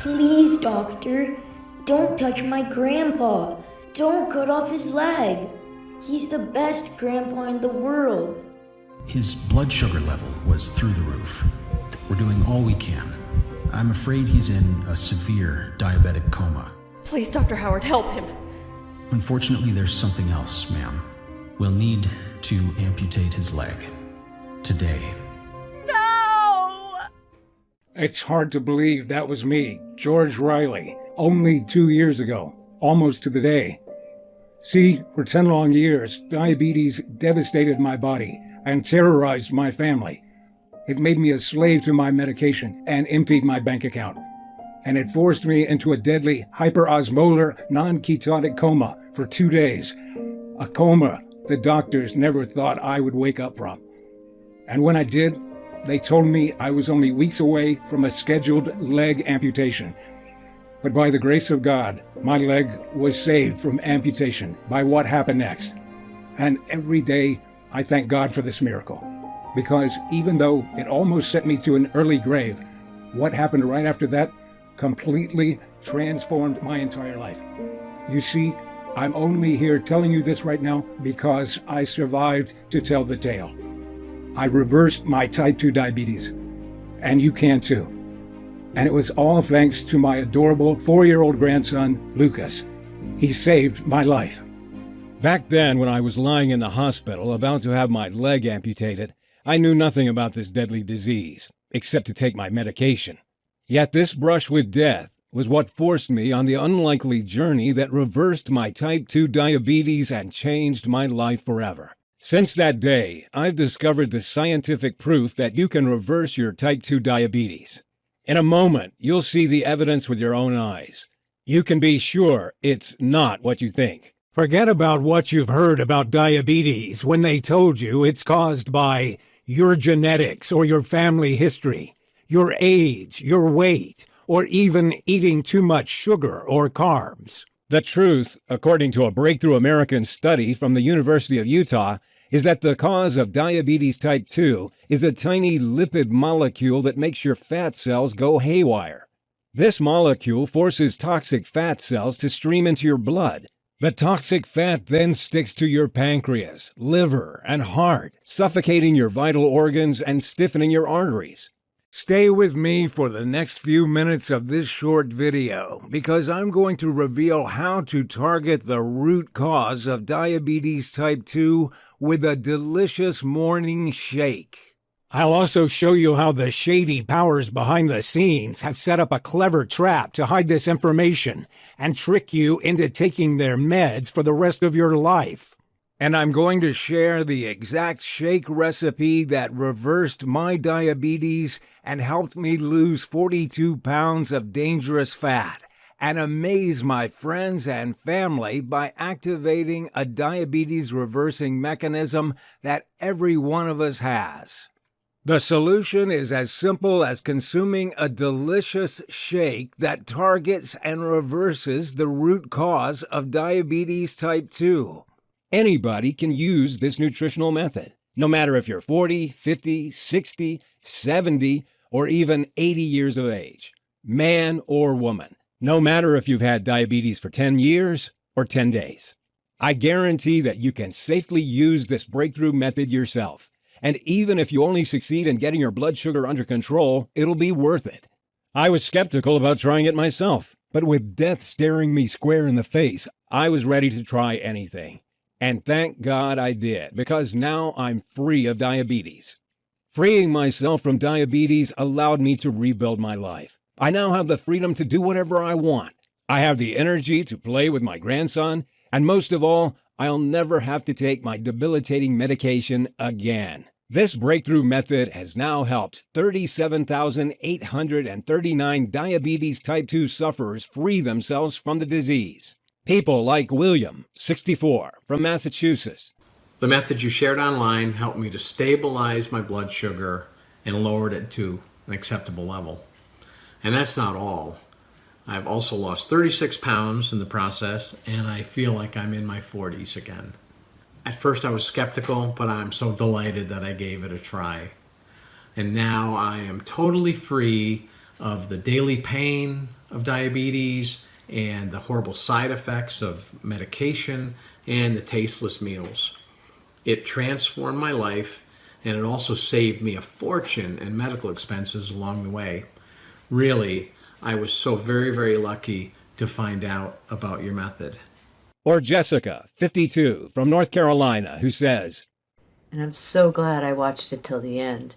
Please, doctor, don't touch my grandpa. Don't cut off his leg. He's the best grandpa in the world. His blood sugar level was through the roof. We're doing all we can. I'm afraid he's in a severe diabetic coma. Please, Dr. Howard, help him. Unfortunately, there's something else, ma'am. We'll need to amputate his leg. Today. No! It's hard to believe that was me, George Riley, only 2 years ago, almost to the day. See, for 10 long years, diabetes devastated my body and terrorized my family. It made me a slave to my medication and emptied my bank account. And it forced me into a deadly hyperosmolar non-ketonic coma for 2 days. A coma the doctors never thought I would wake up from. And when I did, they told me I was only weeks away from a scheduled leg amputation. But by the grace of God, my leg was saved from amputation by what happened next. And every day, I thank God for this miracle. Because even though it almost sent me to an early grave, what happened right after that completely transformed my entire life. You see, I'm only here telling you this right now because I survived to tell the tale. I reversed my type 2 diabetes, and you can too. And it was all thanks to my adorable 4-year-old grandson, Lucas. He saved my life. Back then, when I was lying in the hospital about to have my leg amputated, I knew nothing about this deadly disease, except to take my medication. Yet this brush with death was what forced me on the unlikely journey that reversed my type 2 diabetes and changed my life forever. Since that day, I've discovered the scientific proof that you can reverse your type 2 diabetes. In a moment, you'll see the evidence with your own eyes. You can be sure it's not what you think. Forget about what you've heard about diabetes when they told you it's caused by your genetics or your family history, your age, your weight, or even eating too much sugar or carbs. The truth, according to a breakthrough American study from the University of Utah, is that the cause of diabetes type 2 is a tiny lipid molecule that makes your fat cells go haywire. This molecule forces toxic fat cells to stream into your blood. The toxic fat then sticks to your pancreas, liver, and heart, suffocating your vital organs and stiffening your arteries. Stay with me for the next few minutes of this short video because I'm going to reveal how to target the root cause of diabetes type 2 with a delicious morning shake. I'll also show you how the shady powers behind the scenes have set up a clever trap to hide this information and trick you into taking their meds for the rest of your life. And I'm going to share the exact shake recipe that reversed my diabetes and helped me lose 42 pounds of dangerous fat and amaze my friends and family by activating a diabetes reversing mechanism that every one of us has. The solution is as simple as consuming a delicious shake that targets and reverses the root cause of diabetes type 2. Anybody can use this nutritional method, no matter if you're 40, 50, 60, 70, or even 80 years of age, man or woman, no matter if you've had diabetes for 10 years or 10 days. I guarantee that you can safely use this breakthrough method yourself. And even if you only succeed in getting your blood sugar under control, it'll be worth it. I was skeptical about trying it myself, but with death staring me square in the face, I was ready to try anything. And thank God I did, because now I'm free of diabetes. Freeing myself from diabetes allowed me to rebuild my life. I now have the freedom to do whatever I want. I have the energy to play with my grandson, and most of all, I'll never have to take my debilitating medication again. This breakthrough method has now helped 37,839 diabetes type 2 sufferers free themselves from the disease. People like William, 64, from Massachusetts. The method you shared online helped me to stabilize my blood sugar and lowered it to an acceptable level. And that's not all. I've also lost 36 pounds in the process, and I feel like I'm in my 40s again. At first I was skeptical, but I'm so delighted that I gave it a try. And now I am totally free of the daily pain, of diabetes and the horrible side effects of medication and the tasteless meals. It transformed my life, and it also saved me a fortune in medical expenses along the way. Really, I was so very, very lucky to find out about your method. Or Jessica, 52, from North Carolina, who says, And I'm so glad I watched it till the end,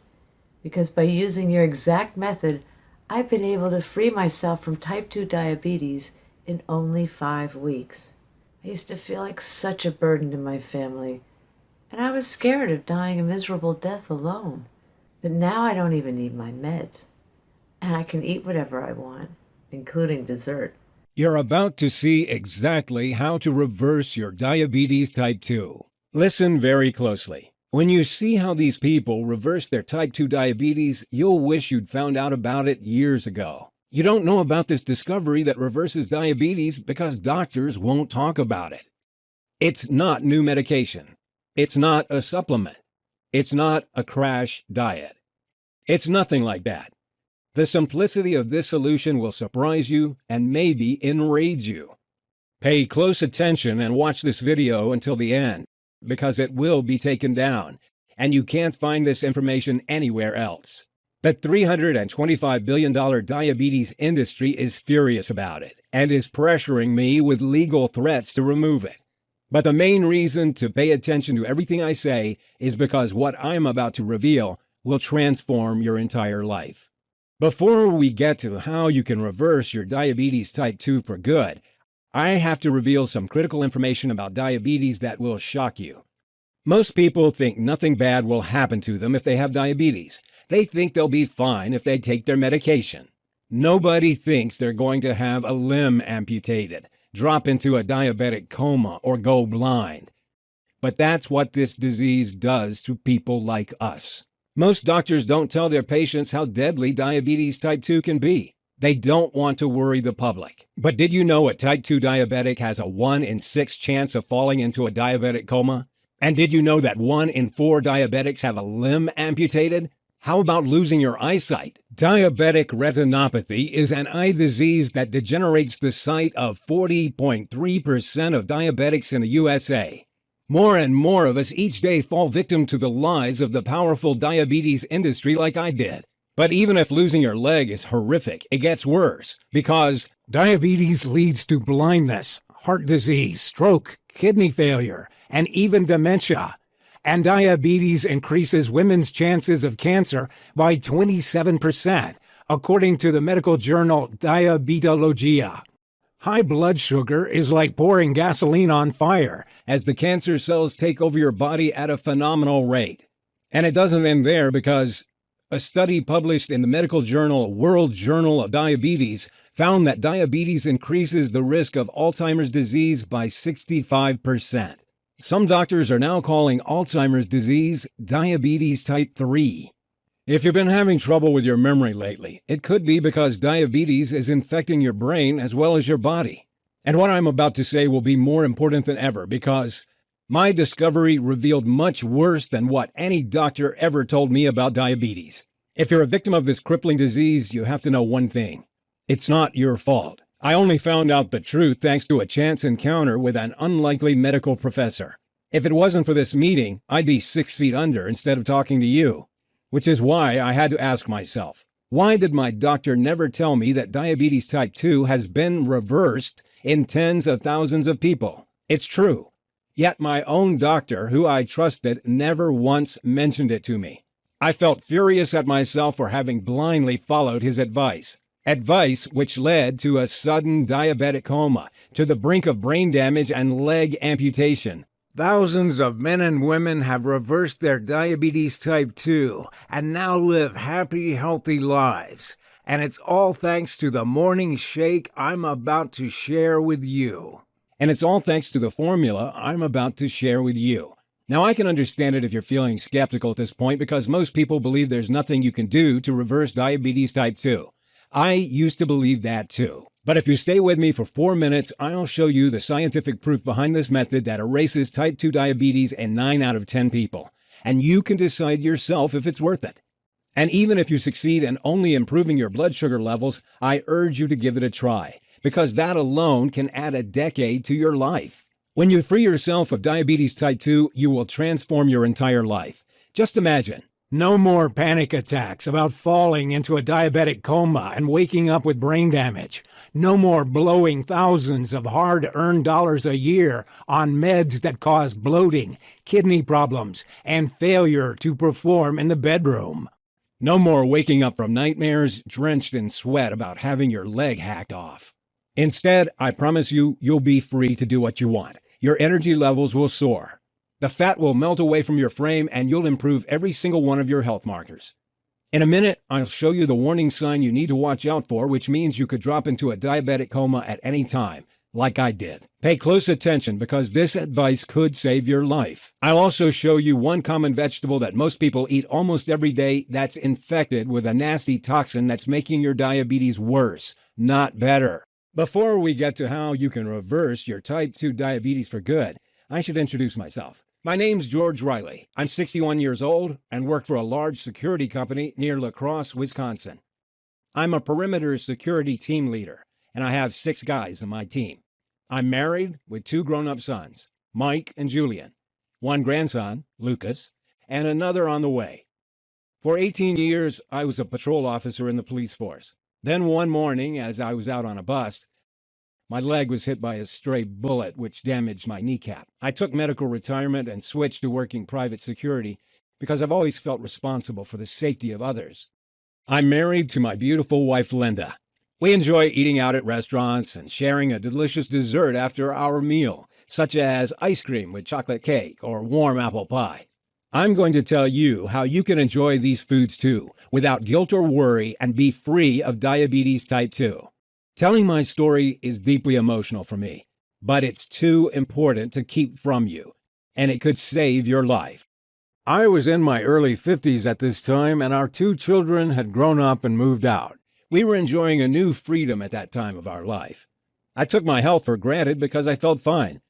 because by using your exact method, I've been able to free myself from type 2 diabetes in only 5 weeks. I used to feel like such a burden to my family, and I was scared of dying a miserable death alone. But now I don't even need my meds, and I can eat whatever I want, including dessert. You're about to see exactly how to reverse your diabetes type 2. Listen very closely. When you see how these people reverse their type 2 diabetes, you'll wish you'd found out about it years ago. You don't know about this discovery that reverses diabetes because doctors won't talk about it. It's not new medication. It's not a supplement. It's not a crash diet. It's nothing like that. The simplicity of this solution will surprise you and maybe enrage you. Pay close attention and watch this video until the end, because it will be taken down, and you can't find this information anywhere else. The $325 billion diabetes industry is furious about it and is pressuring me with legal threats to remove it. But the main reason to pay attention to everything I say is because what I'm about to reveal will transform your entire life. Before we get to how you can reverse your diabetes type 2 for good, I have to reveal some critical information about diabetes that will shock you. Most people think nothing bad will happen to them if they have diabetes. They think they'll be fine if they take their medication. Nobody thinks they're going to have a limb amputated, drop into a diabetic coma, or go blind. But that's what this disease does to people like us. Most doctors don't tell their patients how deadly diabetes type 2 can be. They don't want to worry the public. But did you know a type 2 diabetic has a 1 in 6 chance of falling into a diabetic coma? And did you know that 1 in 4 diabetics have a limb amputated? How about losing your eyesight? Diabetic retinopathy is an eye disease that degenerates the sight of 40.3% of diabetics in the USA. More and more of us each day fall victim to the lies of the powerful diabetes industry like I did. But even if losing your leg is horrific, it gets worse because Diabetes leads to blindness, heart disease, stroke, kidney failure, and even dementia. And diabetes increases women's chances of cancer by 27%, according to the medical journal Diabetologia. High blood sugar is like pouring gasoline on fire, as the cancer cells take over your body at a phenomenal rate. And it doesn't end there because a study published in the medical journal World Journal of Diabetes found that diabetes increases the risk of Alzheimer's disease by 65%. Some doctors are now calling Alzheimer's disease diabetes type 3. If you've been having trouble with your memory lately, it could be because diabetes is infecting your brain as well as your body. And what I'm about to say will be more important than ever because my discovery revealed much worse than what any doctor ever told me about diabetes. If you're a victim of this crippling disease, you have to know one thing. It's not your fault. I only found out the truth thanks to a chance encounter with an unlikely medical professor. If it wasn't for this meeting, I'd be 6 feet under instead of talking to you. Which is why I had to ask myself, why did my doctor never tell me that diabetes type 2 has been reversed in tens of thousands of people? It's true. Yet my own doctor, who I trusted, never once mentioned it to me. I felt furious at myself for having blindly followed his advice. Advice which led to a sudden diabetic coma, to the brink of brain damage and leg amputation. Thousands of men and women have reversed their diabetes type 2 and now live happy, healthy lives. And it's all thanks to the morning shake I'm about to share with you. And it's all thanks to the formula I'm about to share with you. Now, I can understand it if you're feeling skeptical at this point because most people believe there's nothing you can do to reverse diabetes type 2. I used to believe that too. But if you stay with me for 4 minutes, I'll show you the scientific proof behind this method that erases type 2 diabetes in 9 out of 10 people. And you can decide yourself if it's worth it. And even if you succeed in only improving your blood sugar levels, I urge you to give it a try, because that alone can add a decade to your life. When you free yourself of diabetes type 2, you will transform your entire life. Just imagine. No more panic attacks about falling into a diabetic coma and waking up with brain damage. No more blowing thousands of hard-earned dollars a year on meds that cause bloating, kidney problems, and failure to perform in the bedroom. No more waking up from nightmares drenched in sweat about having your leg hacked off. Instead, I promise you, you'll be free to do what you want. Your energy levels will soar. The fat will melt away from your frame, and you'll improve every single one of your health markers. In a minute, I'll show you the warning sign you need to watch out for, which means you could drop into a diabetic coma at any time, like I did. Pay close attention, because this advice could save your life. I'll also show you one common vegetable that most people eat almost every day that's infected with a nasty toxin that's making your diabetes worse, not better. Before we get to how you can reverse your type 2 diabetes for good, I should introduce myself. My name's George Riley. I'm 61 years old and work for a large security company near La Crosse, Wisconsin. I'm a perimeter security team leader, and I have 6 guys on my team. I'm married with 2 grown-up sons, Mike and Julian, 1 grandson, Lucas, and another on the way. For 18 years, I was a patrol officer in the police force. Then one morning, as I was out on a bust, my leg was hit by a stray bullet, which damaged my kneecap. I took medical retirement and switched to working private security because I've always felt responsible for the safety of others. I'm married to my beautiful wife, Linda. We enjoy eating out at restaurants and sharing a delicious dessert after our meal, such as ice cream with chocolate cake or warm apple pie. I'm going to tell you how you can enjoy these foods too, without guilt or worry, and be free of diabetes type 2. Telling my story is deeply emotional for me, but it's too important to keep from you, and it could save your life. I was in my early 50s at this time, and our 2 children had grown up and moved out. We were enjoying a new freedom at that time of our life. I took my health for granted because I felt fine.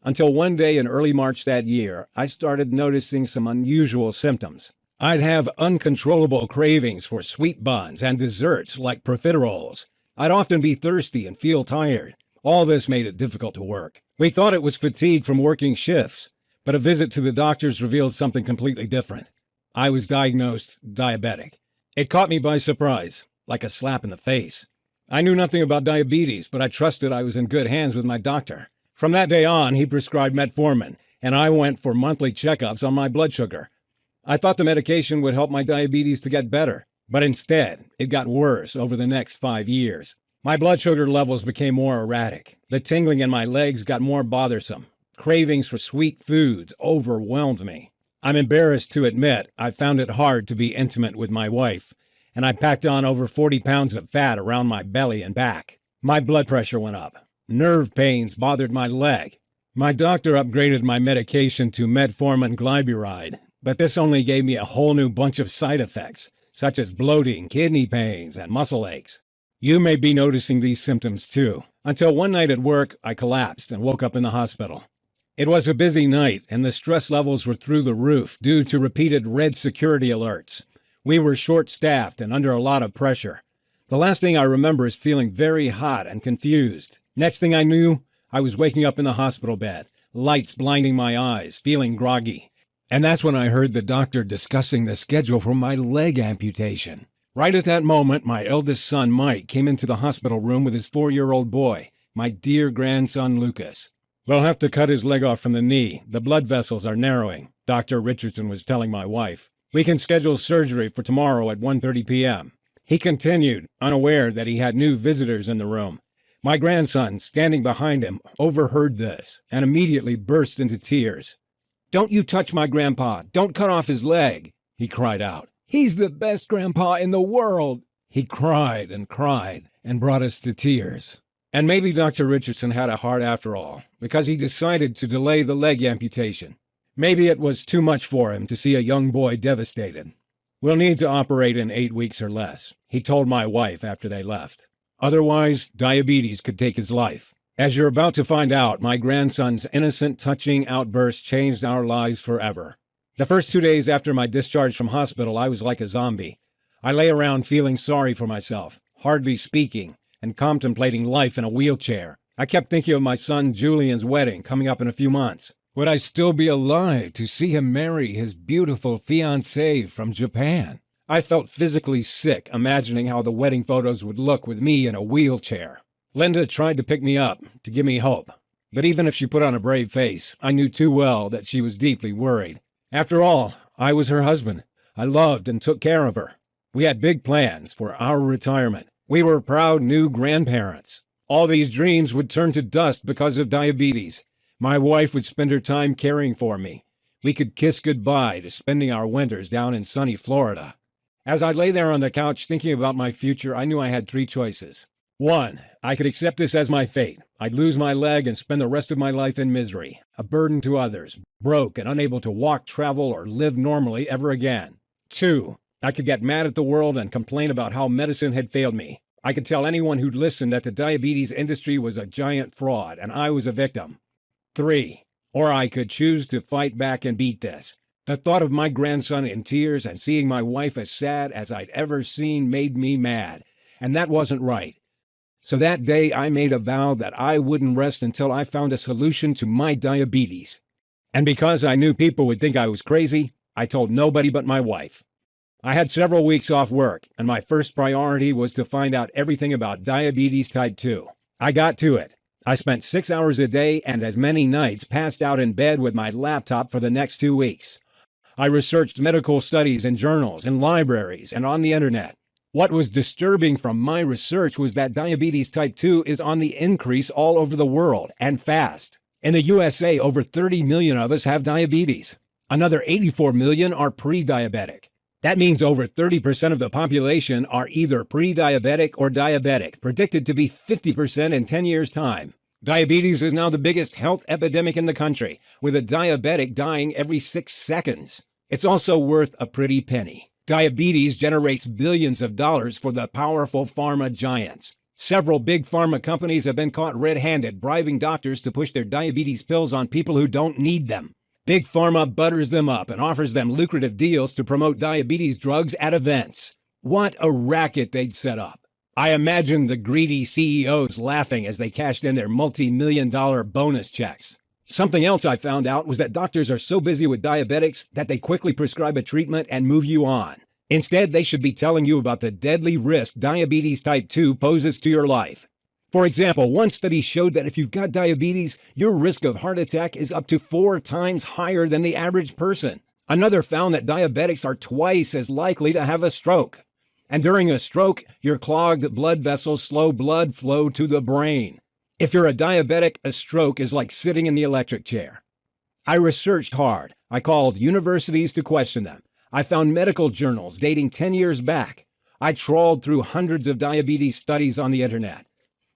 Until one day in early March that year, I started noticing some unusual symptoms. I'd have uncontrollable cravings for sweet buns and desserts like profiteroles. I'd often be thirsty and feel tired. All this made it difficult to work. We thought it was fatigue from working shifts, but a visit to the doctors revealed something completely different. I was diagnosed diabetic. It caught me by surprise, like a slap in the face. I knew nothing about diabetes, but I trusted I was in good hands with my doctor. From that day on, he prescribed metformin, and I went for monthly checkups on my blood sugar. I thought the medication would help my diabetes to get better. But instead, it got worse over the next 5 years. My blood sugar levels became more erratic. The tingling in my legs got more bothersome. Cravings for sweet foods overwhelmed me. I'm embarrassed to admit I found it hard to be intimate with my wife, and I packed on over 40 pounds of fat around my belly and back. My blood pressure went up. Nerve pains bothered my leg. My doctor upgraded my medication to metformin glyburide, but this only gave me a whole new bunch of side effects, such as bloating, kidney pains, and muscle aches. You may be noticing these symptoms too. Until one night at work, I collapsed and woke up in the hospital. It was a busy night, and the stress levels were through the roof due to repeated red security alerts. We were short-staffed and under a lot of pressure. The last thing I remember is feeling very hot and confused. Next thing I knew, I was waking up in the hospital bed, lights blinding my eyes, feeling groggy. And that's when I heard the doctor discussing the schedule for my leg amputation. Right at that moment, my eldest son, Mike, came into the hospital room with his 4-year-old boy, my dear grandson, Lucas. "We'll have to cut his leg off from the knee. The blood vessels are narrowing," Dr. Richardson was telling my wife. "We can schedule surgery for tomorrow at 1:30 p.m. He continued, unaware that he had new visitors in the room. My grandson, standing behind him, overheard this and immediately burst into tears. "Don't you touch my grandpa. Don't cut off his leg," he cried out. "He's the best grandpa in the world." He cried and brought us to tears. And maybe Dr. Richardson had a heart after all, because he decided to delay the leg amputation. Maybe it was too much for him to see a young boy devastated. "We'll need to operate in 8 weeks or less," he told my wife after they left. "Otherwise, diabetes could take his life." As you're about to find out, my grandson's innocent, touching outburst changed our lives forever. The first 2 days after my discharge from hospital, I was like a zombie. I lay around feeling sorry for myself, hardly speaking, and contemplating life in a wheelchair. I kept thinking of my son Julian's wedding coming up in a few months. Would I still be alive to see him marry his beautiful fiancée from Japan? I felt physically sick imagining how the wedding photos would look with me in a wheelchair. Linda tried to pick me up, to give me hope. But even if she put on a brave face, I knew too well that she was deeply worried. After all, I was her husband. I loved and took care of her. We had big plans for our retirement. We were proud new grandparents. All these dreams would turn to dust because of diabetes. My wife would spend her time caring for me. We could kiss goodbye to spending our winters down in sunny Florida. As I lay there on the couch thinking about my future, I knew I had three choices. 1, I could accept this as my fate. I'd lose my leg and spend the rest of my life in misery, a burden to others, broke and unable to walk, travel, or live normally ever again. 2, I could get mad at the world and complain about how medicine had failed me. I could tell anyone who'd listen that the diabetes industry was a giant fraud and I was a victim. 3, or I could choose to fight back and beat this. The thought of my grandson in tears and seeing my wife as sad as I'd ever seen made me mad, and that wasn't right. So that day I made a vow that I wouldn't rest until I found a solution to my diabetes. And because I knew people would think I was crazy, I told nobody but my wife. I had several weeks off work, and my first priority was to find out everything about diabetes type 2. I got to it. I spent 6 hours a day and as many nights passed out in bed with my laptop for the next 2 weeks. I researched medical studies in journals, in libraries, and on the internet. What was disturbing from my research was that diabetes type 2 is on the increase all over the world, and fast. In the USA, over 30 million of us have diabetes. Another 84 million are pre-diabetic. That means over 30% of the population are either pre-diabetic or diabetic, predicted to be 50% in 10 years' time. Diabetes is now the biggest health epidemic in the country, with a diabetic dying every 6 seconds. It's also worth a pretty penny. Diabetes generates billions of dollars for the powerful pharma giants. Several big pharma companies have been caught red-handed bribing doctors to push their diabetes pills on people who don't need them. Big pharma butters them up and offers them lucrative deals to promote diabetes drugs at events. What a racket they'd set up. I imagined the greedy CEOs laughing as they cashed in their multi-million-dollar bonus checks. Something else I found out was that doctors are so busy with diabetics that they quickly prescribe a treatment and move you on. Instead, they should be telling you about the deadly risk diabetes type 2 poses to your life. For example, one study showed that if you've got diabetes, your risk of heart attack is up to 4 times higher than the average person. Another found that diabetics are twice as likely to have a stroke. And during a stroke, your clogged blood vessels slow blood flow to the brain. If you're a diabetic, a stroke is like sitting in the electric chair. I researched hard. I called universities to question them. I found medical journals dating 10 years back. I trawled through hundreds of diabetes studies on the internet.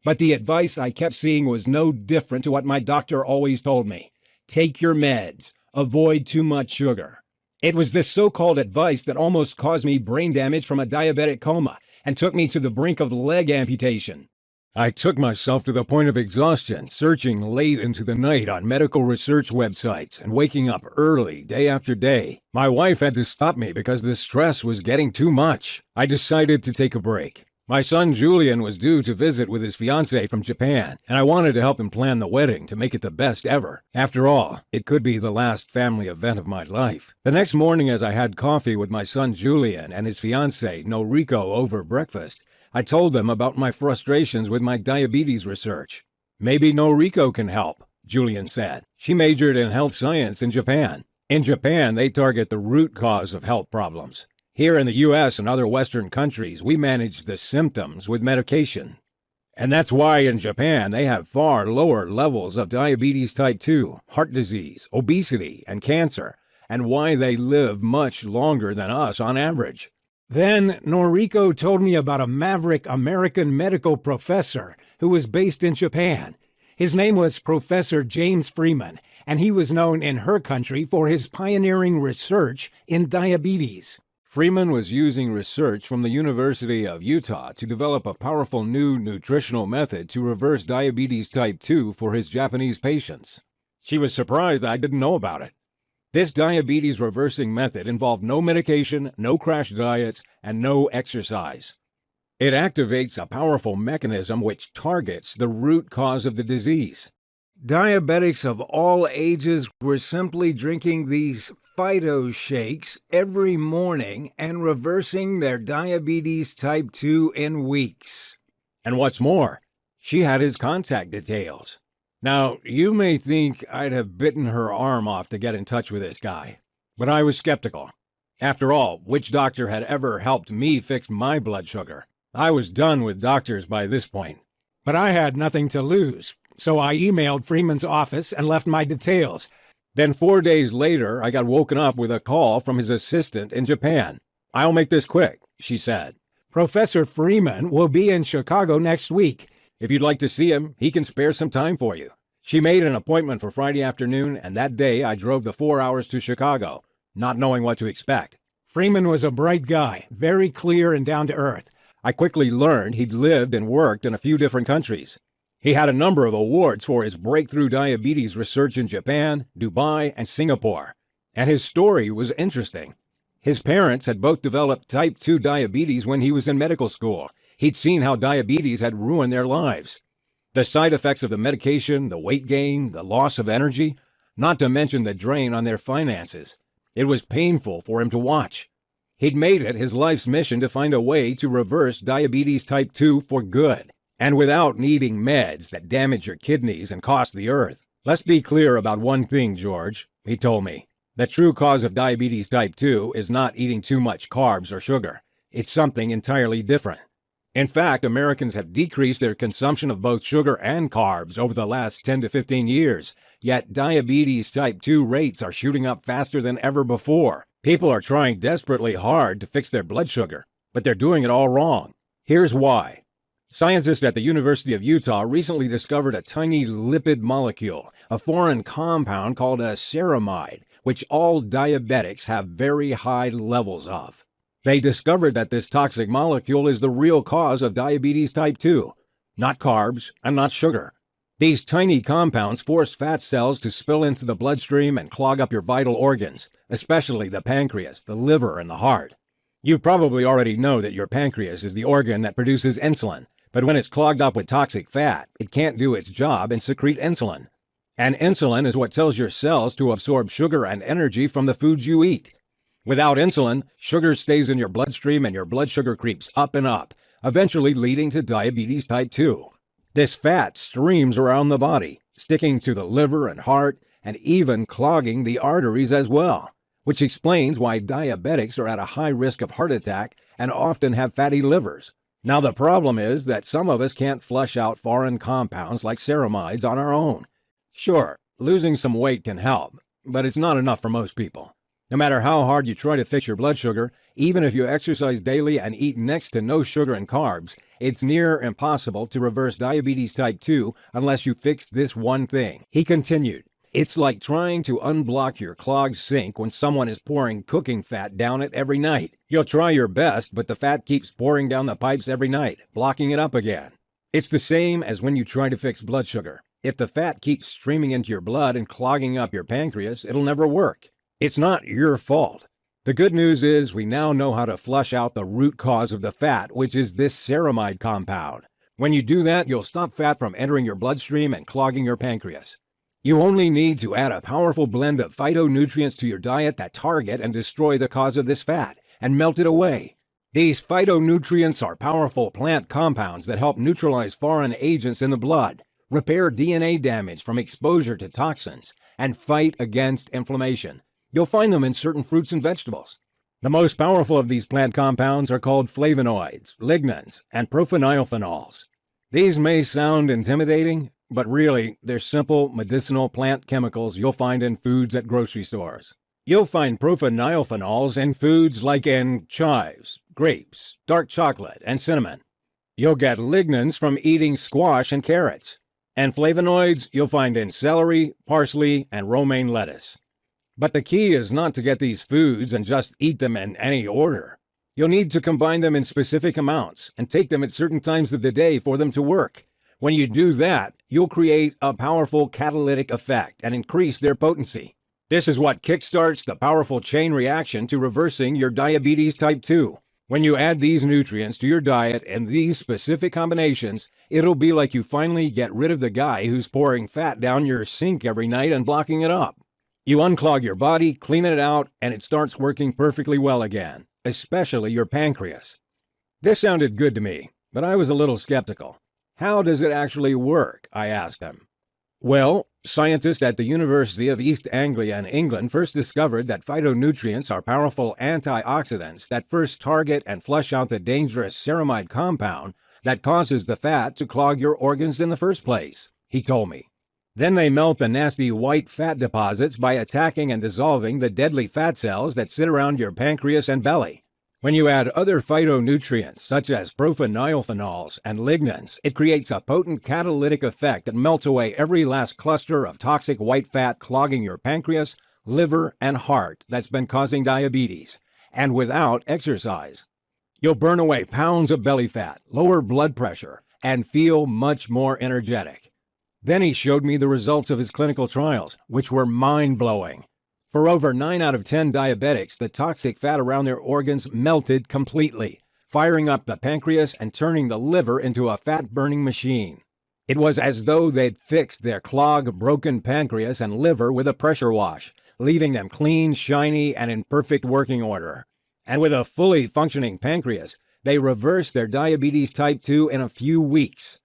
But the advice I kept seeing was no different to what my doctor always told me. Take your meds. Avoid too much sugar. It was this so-called advice that almost caused me brain damage from a diabetic coma and took me to the brink of leg amputation. I took myself to the point of exhaustion, searching late into the night on medical research websites and waking up early day after day. My wife had to stop me because the stress was getting too much. I decided to take a break. My son Julian was due to visit with his fiancée from Japan, and I wanted to help him plan the wedding to make it the best ever. After all, it could be the last family event of my life. The next morning, as I had coffee with my son Julian and his fiancée Noriko over breakfast, I told them about my frustrations with my diabetes research. Maybe Noriko can help, Julian said. She majored in health science in Japan. In Japan, they target the root cause of health problems. Here in the U.S. and other Western countries, we manage the symptoms with medication. And that's why in Japan they have far lower levels of diabetes type 2, heart disease, obesity, and cancer, and why they live much longer than us on average. Then Noriko told me about a maverick American medical professor who was based in Japan. His name was Professor James Freeman, and he was known in her country for his pioneering research in diabetes. Freeman was using research from the University of Utah to develop a powerful new nutritional method to reverse diabetes type 2 for his Japanese patients. She was surprised I didn't know about it. This diabetes reversing method involved no medication, no crash diets, and no exercise. It activates a powerful mechanism which targets the root cause of the disease. Diabetics of all ages were simply drinking these Phyto shakes every morning and reversing their diabetes type 2 in weeks. And what's more, she had his contact details. Now, you may think I'd have bitten her arm off to get in touch with this guy, but I was skeptical. After all, which doctor had ever helped me fix my blood sugar? I was done with doctors by this point. But I had nothing to lose, so I emailed Freeman's office and left my details. Then 4 days later, I got woken up with a call from his assistant in Japan. "I'll make this quick," she said. Professor Freeman will be in Chicago next week. "If you'd like to see him, he can spare some time for you." She made an appointment for Friday afternoon, and that day I drove the 4 hours to Chicago, not knowing what to expect. Freeman was a bright guy, very clear and down to earth. I quickly learned he'd lived and worked in a few different countries. He had a number of awards for his breakthrough diabetes research in Japan, Dubai, and Singapore. And his story was interesting. His parents had both developed type 2 diabetes when he was in medical school. He'd seen how diabetes had ruined their lives. The side effects of the medication, the weight gain, the loss of energy, not to mention the drain on their finances. It was painful for him to watch. He'd made it his life's mission to find a way to reverse diabetes type 2 for good, and without needing meds that damage your kidneys and cost the earth. "Let's be clear about one thing, George," he told me. "The true cause of diabetes type 2 is not eating too much carbs or sugar. It's something entirely different. In fact, Americans have decreased their consumption of both sugar and carbs over the last 10 to 15 years, yet diabetes type 2 rates are shooting up faster than ever before. People are trying desperately hard to fix their blood sugar, but they're doing it all wrong. Here's why. Scientists at the University of Utah recently discovered a tiny lipid molecule, a foreign compound called a ceramide, which all diabetics have very high levels of. They discovered that this toxic molecule is the real cause of diabetes type 2, not carbs and not sugar. These tiny compounds force fat cells to spill into the bloodstream and clog up your vital organs, especially the pancreas, the liver, and the heart. You probably already know that your pancreas is the organ that produces insulin, but when it's clogged up with toxic fat, it can't do its job and secrete insulin. And insulin is what tells your cells to absorb sugar and energy from the foods you eat. Without insulin, sugar stays in your bloodstream and your blood sugar creeps up and up, eventually leading to diabetes type 2. This fat streams around the body, sticking to the liver and heart, and even clogging the arteries as well, which explains why diabetics are at a high risk of heart attack and often have fatty livers. Now, the problem is that some of us can't flush out foreign compounds like ceramides on our own. Sure, losing some weight can help, but it's not enough for most people. No matter how hard you try to fix your blood sugar, even if you exercise daily and eat next to no sugar and carbs, it's near impossible to reverse diabetes type 2 unless you fix this one thing. He continued, "It's like trying to unblock your clogged sink when someone is pouring cooking fat down it every night. You'll try your best, but the fat keeps pouring down the pipes every night, blocking it up again. It's the same as when you try to fix blood sugar. If the fat keeps streaming into your blood and clogging up your pancreas, it'll never work. It's not your fault. The good news is we now know how to flush out the root cause of the fat, which is this ceramide compound. When you do that, you'll stop fat from entering your bloodstream and clogging your pancreas. You only need to add a powerful blend of phytonutrients to your diet that target and destroy the cause of this fat and melt it away. These phytonutrients are powerful plant compounds that help neutralize foreign agents in the blood, repair DNA damage from exposure to toxins, and fight against inflammation. You'll find them in certain fruits and vegetables. The most powerful of these plant compounds are called flavonoids, lignans, and prophenols. These may sound intimidating, but really, they're simple medicinal plant chemicals you'll find in foods at grocery stores. You'll find prophenols in foods like in chives, grapes, dark chocolate, and cinnamon. You'll get lignans from eating squash and carrots. And flavonoids you'll find in celery, parsley, and romaine lettuce. But the key is not to get these foods and just eat them in any order. You'll need to combine them in specific amounts and take them at certain times of the day for them to work. When you do that, you'll create a powerful catalytic effect and increase their potency. This is what kickstarts the powerful chain reaction to reversing your diabetes type 2. When you add these nutrients to your diet in these specific combinations, it'll be like you finally get rid of the guy who's pouring fat down your sink every night and blocking it up. You unclog your body, clean it out, and it starts working perfectly well again, especially your pancreas. This sounded good to me, but I was a little skeptical. How does it actually work? I asked him. Well, scientists at the University of East Anglia in England first discovered that phytonutrients are powerful antioxidants that first target and flush out the dangerous ceramide compound that causes the fat to clog your organs in the first place, he told me. Then they melt the nasty white fat deposits by attacking and dissolving the deadly fat cells that sit around your pancreas and belly. When you add other phytonutrients, such as profenylphenols and lignans, it creates a potent catalytic effect that melts away every last cluster of toxic white fat clogging your pancreas, liver, and heart that's been causing diabetes, and without exercise. You'll burn away pounds of belly fat, lower blood pressure, and feel much more energetic. Then he showed me the results of his clinical trials, which were mind-blowing. For over 9 out of 10 diabetics, the toxic fat around their organs melted completely, firing up the pancreas and turning the liver into a fat-burning machine. It was as though they'd fixed their clogged, broken pancreas and liver with a pressure wash, leaving them clean, shiny, and in perfect working order. And with a fully functioning pancreas, they reversed their diabetes type 2 in a few weeks.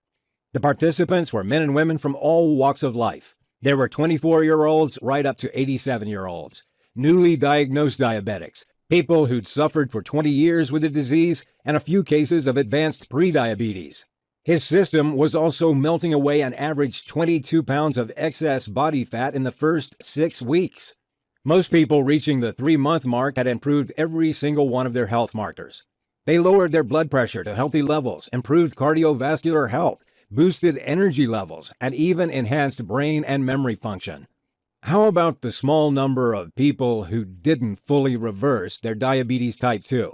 The participants were men and women from all walks of life. There were 24-year-olds right up to 87-year-olds, newly diagnosed diabetics, people who'd suffered for 20 years with the disease, and a few cases of advanced prediabetes. His system was also melting away an average 22 pounds of excess body fat in the first 6 weeks. Most people reaching the 3-month mark had improved every single one of their health markers. They lowered their blood pressure to healthy levels, improved cardiovascular health, boosted energy levels, and even enhanced brain and memory function. How about the small number of people who didn't fully reverse their diabetes type 2?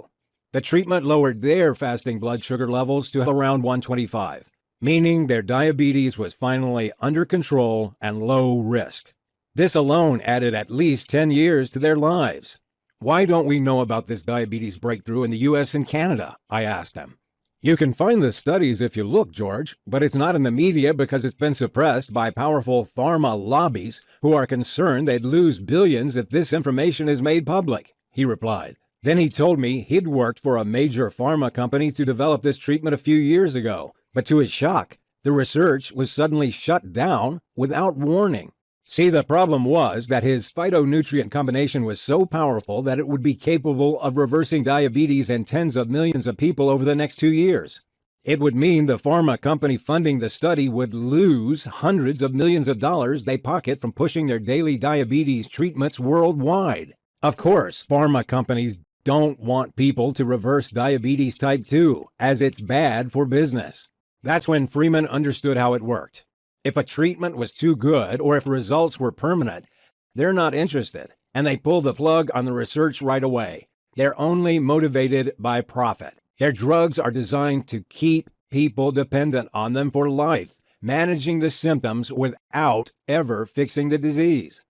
The treatment lowered their fasting blood sugar levels to around 125, meaning their diabetes was finally under control and low risk. This alone added at least 10 years to their lives. Why don't we know about this diabetes breakthrough in the U.S. and Canada? I asked him. You can find the studies if you look, George, but it's not in the media because it's been suppressed by powerful pharma lobbies who are concerned they'd lose billions if this information is made public, he replied. Then he told me he'd worked for a major pharma company to develop this treatment a few years ago, but to his shock, the research was suddenly shut down without warning. See, the problem was that his phytonutrient combination was so powerful that it would be capable of reversing diabetes in tens of millions of people over the next 2 years. It would mean the pharma company funding the study would lose hundreds of millions of dollars they pocket from pushing their daily diabetes treatments worldwide. Of course, pharma companies don't want people to reverse diabetes type 2, as it's bad for business. That's when Freeman understood how it worked. If a treatment was too good or if results were permanent, they're not interested, and they pull the plug on the research right away. They're only motivated by profit. Their drugs are designed to keep people dependent on them for life, managing the symptoms without ever fixing the disease.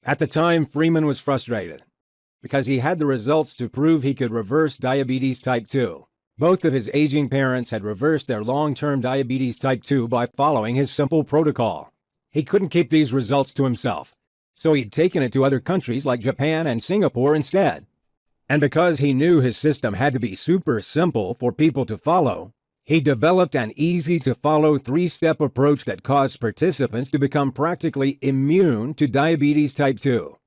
At the time, Freeman was frustrated because he had the results to prove he could reverse diabetes type 2. Both of his aging parents had reversed their long-term diabetes type 2 by following his simple protocol. He couldn't keep these results to himself, so he'd taken it to other countries like Japan and Singapore instead. And because he knew his system had to be super simple for people to follow, he developed an easy-to-follow 3-step approach that caused participants to become practically immune to diabetes type 2.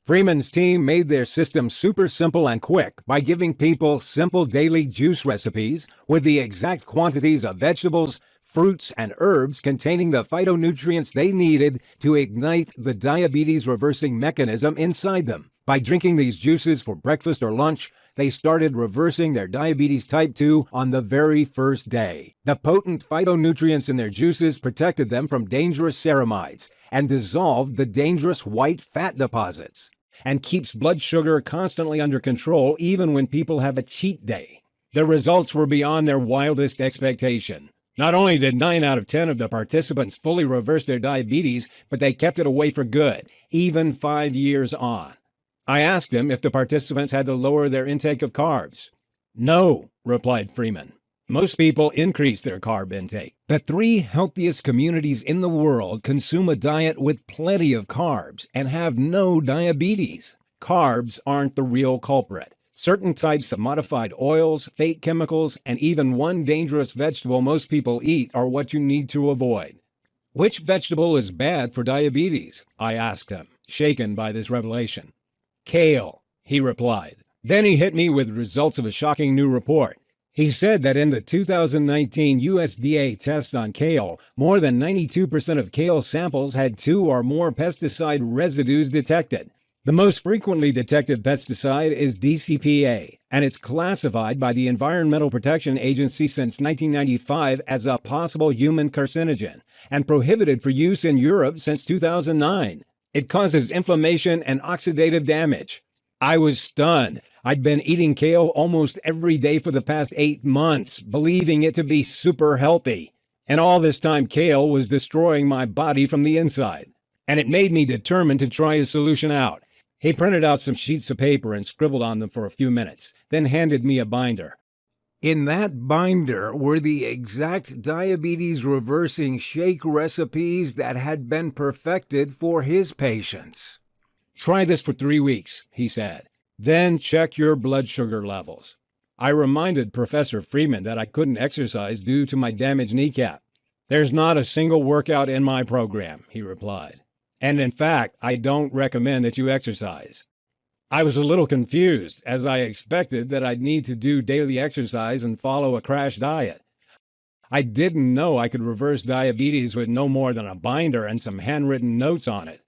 Freeman's team made their system super simple and quick by giving people simple daily juice recipes with the exact quantities of vegetables, fruits, and herbs containing the phytonutrients they needed to ignite the diabetes-reversing mechanism inside them. By drinking these juices for breakfast or lunch, they started reversing their diabetes type 2 on the very first day. The potent phytonutrients in their juices protected them from dangerous ceramides and dissolved the dangerous white fat deposits, and keeps blood sugar constantly under control even when people have a cheat day. The results were beyond their wildest expectation. Not only did 9 out of 10 of the participants fully reverse their diabetes, but they kept it away for good, even 5 years on. I asked him if the participants had to lower their intake of carbs. No, replied Freeman. Most people increase their carb intake. The 3 healthiest communities in the world consume a diet with plenty of carbs and have no diabetes. Carbs aren't the real culprit. Certain types of modified oils, fake chemicals, and even one dangerous vegetable most people eat are what you need to avoid. Which vegetable is bad for diabetes? I asked him, shaken by this revelation. Kale, he replied. Then he hit me with results of a shocking new report. He said that in the 2019 USDA test on kale, more than 92% of kale samples had 2 or more pesticide residues detected. The most frequently detected pesticide is DCPA, and it's classified by the Environmental Protection Agency since 1995 as a possible human carcinogen, and prohibited for use in Europe since 2009. It causes inflammation and oxidative damage. I was stunned. I'd been eating kale almost every day for the past 8 months, believing it to be super healthy. And all this time, kale was destroying my body from the inside. And it made me determined to try a solution out. He printed out some sheets of paper and scribbled on them for a few minutes, then handed me a binder. In that binder were the exact diabetes-reversing shake recipes that had been perfected for his patients. Try this for 3 weeks, he said. Then check your blood sugar levels. I reminded Professor Freeman that I couldn't exercise due to my damaged kneecap. There's not a single workout in my program, he replied. And in fact, I don't recommend that you exercise. I was a little confused, as I expected that I'd need to do daily exercise and follow a crash diet. I didn't know I could reverse diabetes with no more than a binder and some handwritten notes on it.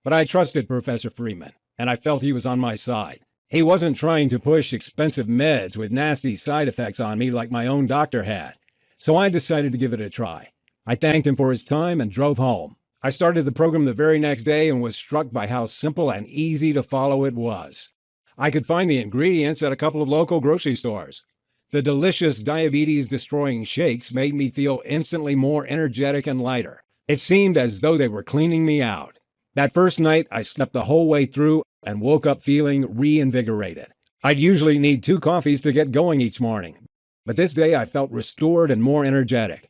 But I trusted Professor Freeman, and I felt he was on my side. He wasn't trying to push expensive meds with nasty side effects on me like my own doctor had. So I decided to give it a try. I thanked him for his time and drove home. I started the program the very next day and was struck by how simple and easy to follow it was. I could find the ingredients at a couple of local grocery stores. The delicious diabetes-destroying shakes made me feel instantly more energetic and lighter. It seemed as though they were cleaning me out. That first night, I slept the whole way through and woke up feeling reinvigorated. I'd usually need 2 coffees to get going each morning, but this day I felt restored and more energetic.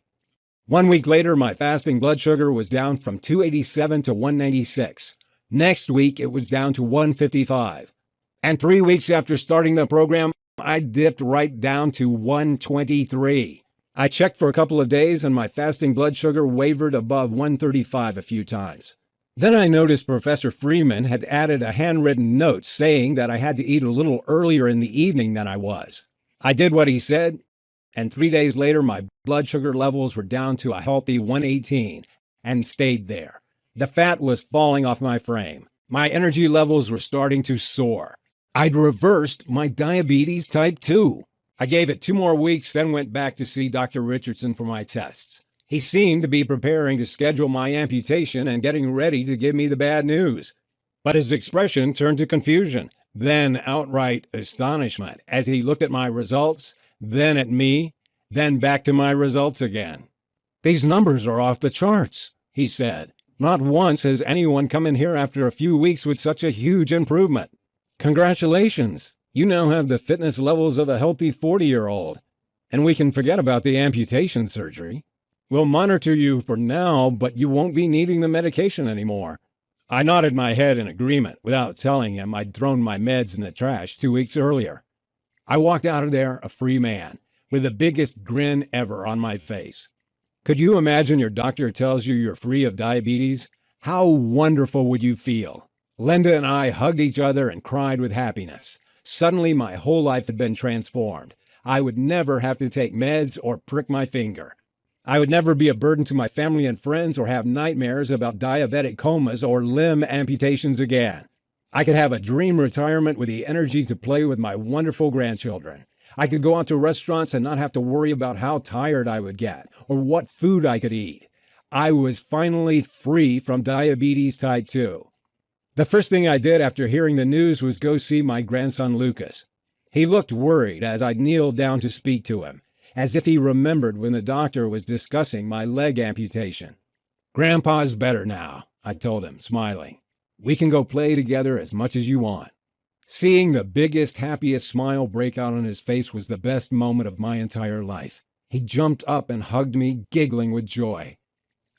1 week later, my fasting blood sugar was down from 287 to 196. Next week, it was down to 155. And 3 weeks after starting the program, I dipped right down to 123. I checked for a couple of days and my fasting blood sugar wavered above 135 a few times. Then I noticed Professor Freeman had added a handwritten note saying that I had to eat a little earlier in the evening than I was. I did what he said, and 3 days later my blood sugar levels were down to a healthy 118 and stayed there. The fat was falling off my frame. My energy levels were starting to soar. I'd reversed my diabetes type 2. I gave it 2 more weeks, then went back to see Dr. Richardson for my tests. He seemed to be preparing to schedule my amputation and getting ready to give me the bad news. But his expression turned to confusion, then outright astonishment as he looked at my results, then at me, then back to my results again. "These numbers are off the charts," he said. "Not once has anyone come in here after a few weeks with such a huge improvement. Congratulations! You now have the fitness levels of a healthy 40-year-old. And we can forget about the amputation surgery. We'll monitor you for now, but you won't be needing the medication anymore." I nodded my head in agreement without telling him I'd thrown my meds in the trash 2 weeks earlier. I walked out of there a free man, with the biggest grin ever on my face. Could you imagine your doctor tells you you're free of diabetes? How wonderful would you feel? Linda and I hugged each other and cried with happiness. Suddenly my whole life had been transformed. I would never have to take meds or prick my finger. I would never be a burden to my family and friends or have nightmares about diabetic comas or limb amputations again. I could have a dream retirement with the energy to play with my wonderful grandchildren. I could go out to restaurants and not have to worry about how tired I would get or what food I could eat. I was finally free from diabetes type 2. The first thing I did after hearing the news was go see my grandson Lucas. He looked worried as I kneeled down to speak to him. as if he remembered when the doctor was discussing my leg amputation. "Grandpa's better now," I told him, smiling. "We can go play together as much as you want." Seeing the biggest, happiest smile break out on his face was the best moment of my entire life. He jumped up and hugged me, giggling with joy.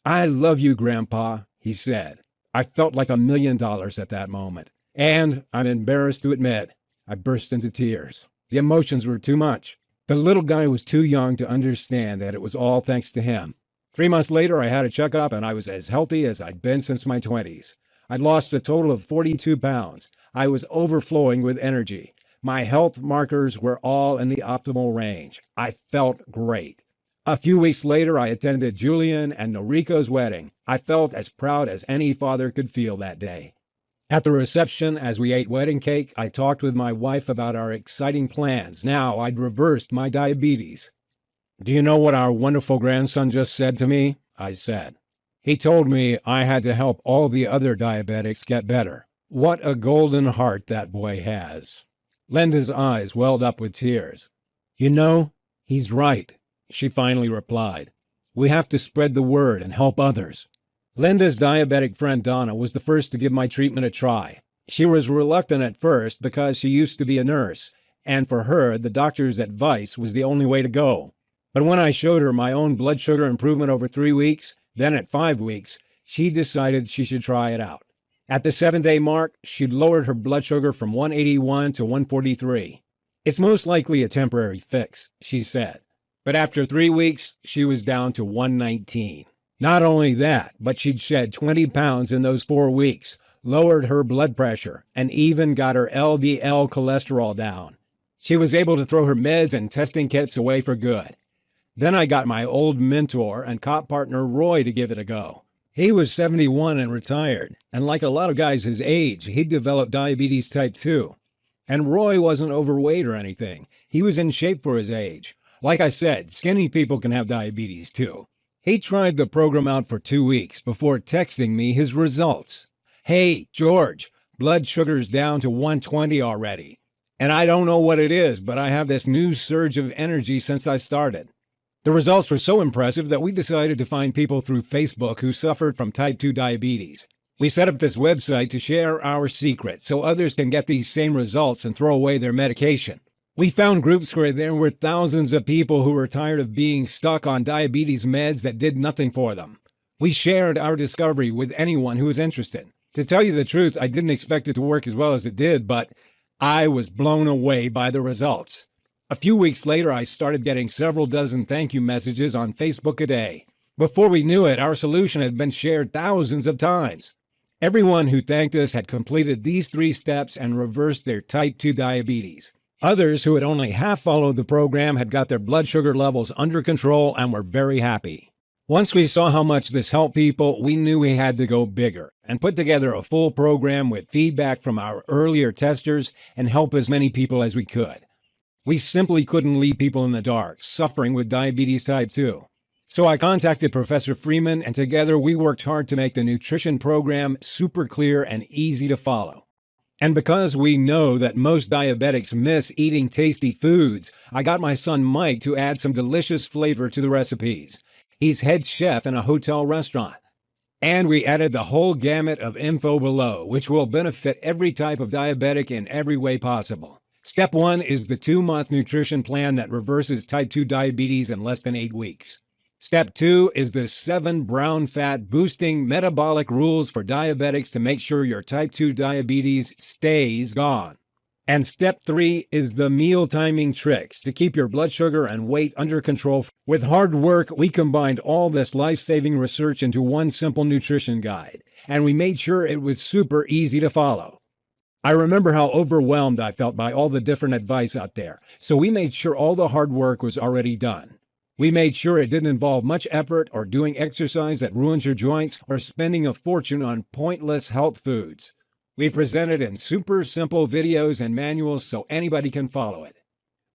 "I love you, Grandpa," he said. I felt like $1 million at that moment. And, I'm embarrassed to admit, I burst into tears. The emotions were too much. The little guy was too young to understand that it was all thanks to him. 3 months later, I had a checkup and I was as healthy as I'd been since my 20s. I'd lost a total of 42 pounds. I was overflowing with energy. My health markers were all in the optimal range. I felt great. A few weeks later, I attended Julian and Noriko's wedding. I felt as proud as any father could feel that day. At the reception, as we ate wedding cake, I talked with my wife about our exciting plans. Now I'd reversed my diabetes. "Do you know what our wonderful grandson just said to me?" I said. "He told me I had to help all the other diabetics get better. What a golden heart that boy has." Linda's eyes welled up with tears. "You know, he's right," she finally replied. "We have to spread the word and help others." Linda's diabetic friend Donna was the first to give my treatment a try. She was reluctant at first because she used to be a nurse, and for her, the doctor's advice was the only way to go. But when I showed her my own blood sugar improvement over 3 weeks, then at 5 weeks, she decided she should try it out. At the 7-day mark, she'd lowered her blood sugar from 181 to 143. "It's most likely a temporary fix," she said. But after 3 weeks, she was down to 119. Not only that, but she'd shed 20 pounds in those 4 weeks, lowered her blood pressure, and even got her LDL cholesterol down. She was able to throw her meds and testing kits away for good. Then I got my old mentor and cop partner Roy to give it a go. He was 71 and retired, and like a lot of guys his age, he'd developed diabetes type 2. And Roy wasn't overweight or anything. He was in shape for his age. Like I said, skinny people can have diabetes too. He tried the program out for 2 weeks before texting me his results. "Hey, George, blood sugar's down to 120 already. And I don't know what it is, but I have this new surge of energy since I started." The results were so impressive that we decided to find people through Facebook who suffered from type 2 diabetes. We set up this website to share our secret so others can get these same results and throw away their medication. We found groups where there were thousands of people who were tired of being stuck on diabetes meds that did nothing for them. We shared our discovery with anyone who was interested. To tell you the truth, I didn't expect it to work as well as it did, but I was blown away by the results. A few weeks later, I started getting several dozen thank you messages on Facebook a day. Before we knew it, our solution had been shared thousands of times. Everyone who thanked us had completed these 3 steps and reversed their type 2 diabetes. Others who had only half followed the program had got their blood sugar levels under control and were very happy. Once we saw how much this helped people, we knew we had to go bigger and put together a full program with feedback from our earlier testers and help as many people as we could. We simply couldn't leave people in the dark, suffering with diabetes type 2. So I contacted Professor Freeman, and together we worked hard to make the nutrition program super clear and easy to follow. And because we know that most diabetics miss eating tasty foods, I got my son Mike to add some delicious flavor to the recipes. He's head chef in a hotel restaurant. And we added the whole gamut of info below, which will benefit every type of diabetic in every way possible. Step 1 is the 2-month nutrition plan that reverses type 2 diabetes in less than 8 weeks. Step 2 is the 7 brown fat boosting metabolic rules for diabetics to make sure your type 2 diabetes stays gone. And step 3 is the meal timing tricks to keep your blood sugar and weight under control. With hard work, we combined all this life-saving research into one simple nutrition guide, and we made sure it was super easy to follow. I remember how overwhelmed I felt by all the different advice out there, so we made sure all the hard work was already done. We made sure it didn't involve much effort or doing exercise that ruins your joints or spending a fortune on pointless health foods. We presented in super simple videos and manuals so anybody can follow it.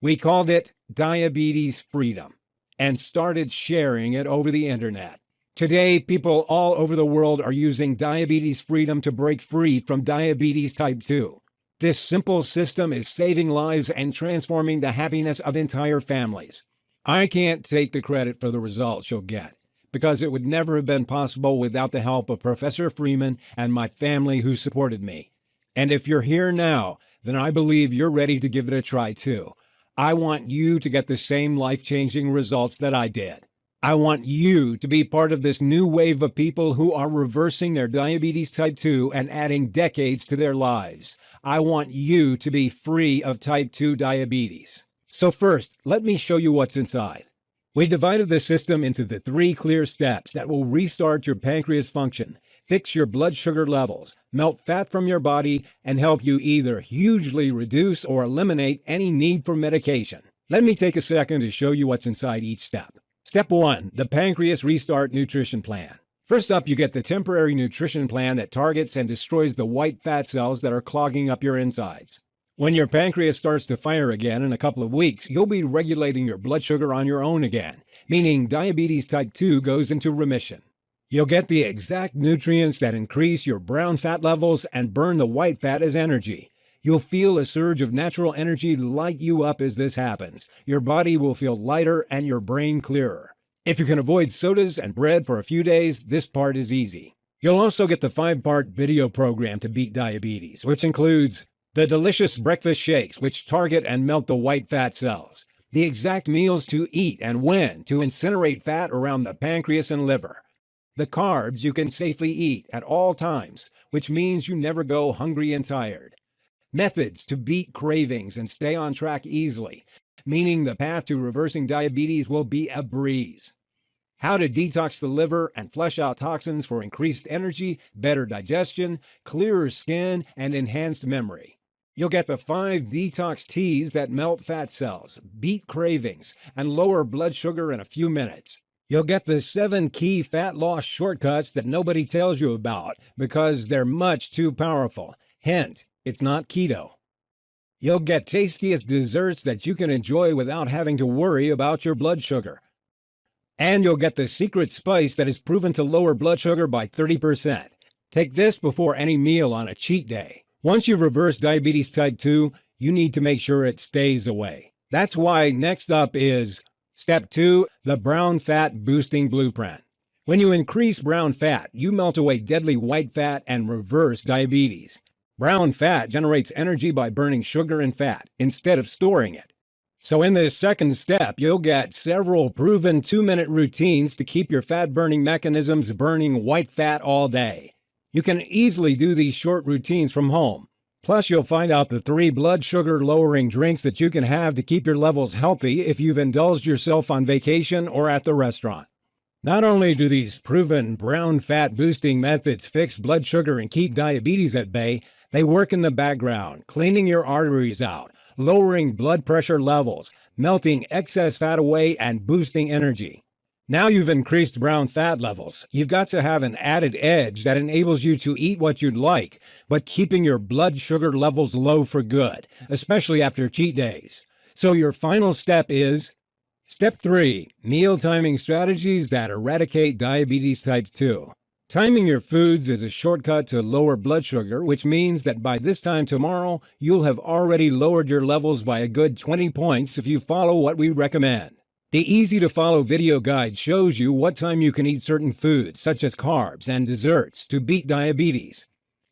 We called it Diabetes Freedom and started sharing it over the internet. Today, people all over the world are using Diabetes Freedom to break free from diabetes type 2. This simple system is saving lives and transforming the happiness of entire families. I can't take the credit for the results you'll get, because it would never have been possible without the help of Professor Freeman and my family who supported me. And if you're here now, then I believe you're ready to give it a try too. I want you to get the same life-changing results that I did. I want you to be part of this new wave of people who are reversing their diabetes type 2 and adding decades to their lives. I want you to be free of type 2 diabetes. So first, let me show you what's inside. We divided the system into the 3 clear steps that will restart your pancreas function, fix your blood sugar levels, melt fat from your body, and help you either hugely reduce or eliminate any need for medication. Let me take a second to show you what's inside each step. Step 1, the Pancreas Restart Nutrition Plan. First up, you get the temporary nutrition plan that targets and destroys the white fat cells that are clogging up your insides. When your pancreas starts to fire again in a couple of weeks, you'll be regulating your blood sugar on your own again, meaning diabetes type 2 goes into remission. You'll get the exact nutrients that increase your brown fat levels and burn the white fat as energy. You'll feel a surge of natural energy light you up as this happens. Your body will feel lighter and your brain clearer. If you can avoid sodas and bread for a few days, this part is easy. You'll also get the 5-part video program to beat diabetes, which includes the delicious breakfast shakes, which target and melt the white fat cells, the exact meals to eat and when to incinerate fat around the pancreas and liver, the carbs you can safely eat at all times, which means you never go hungry and tired, methods to beat cravings and stay on track easily, meaning the path to reversing diabetes will be a breeze, how to detox the liver and flush out toxins for increased energy, better digestion, clearer skin, and enhanced memory. You'll get the 5 detox teas that melt fat cells, beat cravings, and lower blood sugar in a few minutes. You'll get the 7 key fat loss shortcuts that nobody tells you about because they're much too powerful. Hint, it's not keto. You'll get tastiest desserts that you can enjoy without having to worry about your blood sugar. And you'll get the secret spice that is proven to lower blood sugar by 30%. Take this before any meal on a cheat day. Once you've reversed diabetes type 2, you need to make sure it stays away. That's why next up is Step 2, the Brown Fat Boosting Blueprint. When you increase brown fat, you melt away deadly white fat and reverse diabetes. Brown fat generates energy by burning sugar and fat instead of storing it. So in this second step, you'll get several proven 2-minute routines to keep your fat-burning mechanisms burning white fat all day. You can easily do these short routines from home. Plus, you'll find out the 3 blood sugar-lowering drinks that you can have to keep your levels healthy if you've indulged yourself on vacation or at the restaurant. Not only do these proven brown fat-boosting methods fix blood sugar and keep diabetes at bay, they work in the background, cleaning your arteries out, lowering blood pressure levels, melting excess fat away, and boosting energy. Now you've increased brown fat levels, you've got to have an added edge that enables you to eat what you'd like, but keeping your blood sugar levels low for good, especially after cheat days. So your final step is Step 3, meal timing strategies that eradicate diabetes type 2. Timing your foods is a shortcut to lower blood sugar, which means that by this time tomorrow, you'll have already lowered your levels by a good 20 points if you follow what we recommend. The easy-to-follow video guide shows you what time you can eat certain foods, such as carbs and desserts, to beat diabetes.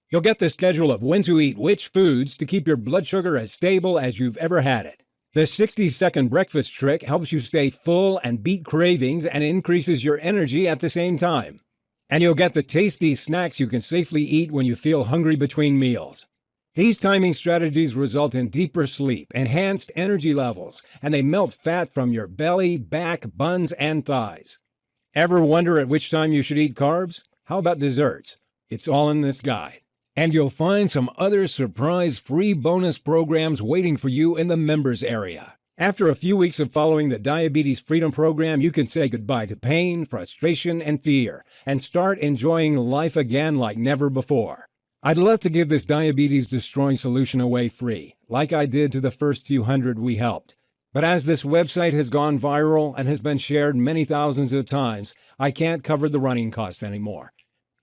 You'll get the schedule of when to eat which foods to keep your blood sugar as stable as you've ever had it. The 60-second breakfast trick helps you stay full and beat cravings and increases your energy at the same time. And you'll get the tasty snacks you can safely eat when you feel hungry between meals. These timing strategies result in deeper sleep, enhanced energy levels, and they melt fat from your belly, back, buns, and thighs. Ever wonder at which time you should eat carbs? How about desserts? It's all in this guide. And you'll find some other surprise free bonus programs waiting for you in the members area. After a few weeks of following the Diabetes Freedom Program, you can say goodbye to pain, frustration, and fear, and start enjoying life again like never before. I'd love to give this diabetes-destroying solution away free, like I did to the first few hundred we helped. But as this website has gone viral and has been shared many thousands of times, I can't cover the running costs anymore.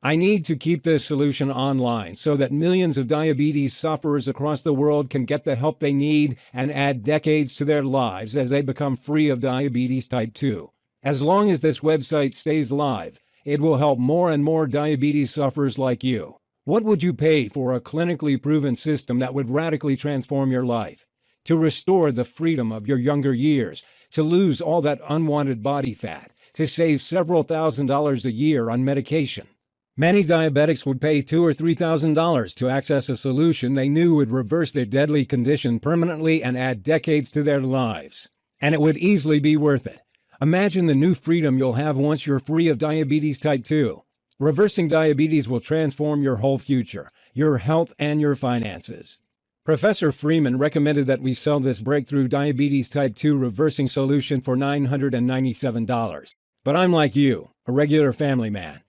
I need to keep this solution online so that millions of diabetes sufferers across the world can get the help they need and add decades to their lives as they become free of diabetes type 2. As long as this website stays live, it will help more and more diabetes sufferers like you. What would you pay for a clinically proven system that would radically transform your life? To restore the freedom of your younger years, to lose all that unwanted body fat, to save several $1,000s a year on medication. Many diabetics would pay $2,000 or $3,000 to access a solution they knew would reverse their deadly condition permanently and add decades to their lives. And it would easily be worth it. Imagine the new freedom you'll have once you're free of diabetes type 2. Reversing diabetes will transform your whole future, your health, and your finances. Professor Freeman recommended that we sell this breakthrough diabetes type 2 reversing solution for $997. But I'm like you, a regular family man.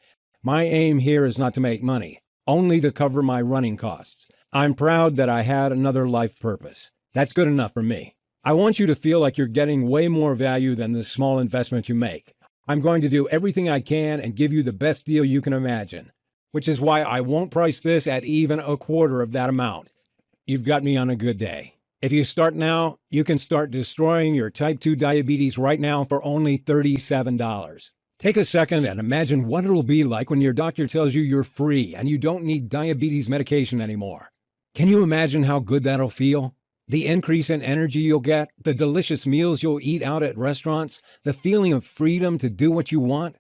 My aim here is not to make money, only to cover my running costs. I'm proud that I had another life purpose. That's good enough for me. I want you to feel like you're getting way more value than the small investment you make. I'm going to do everything I can and give you the best deal you can imagine, which is why I won't price this at even a quarter of that amount. You've got me on a good day. If you start now, you can start destroying your type 2 diabetes right now for only $37. Take a second and imagine what it'll be like when your doctor tells you you're free and you don't need diabetes medication anymore. Can you imagine how good that'll feel? The increase in energy you'll get, the delicious meals you'll eat out at restaurants, the feeling of freedom to do what you want.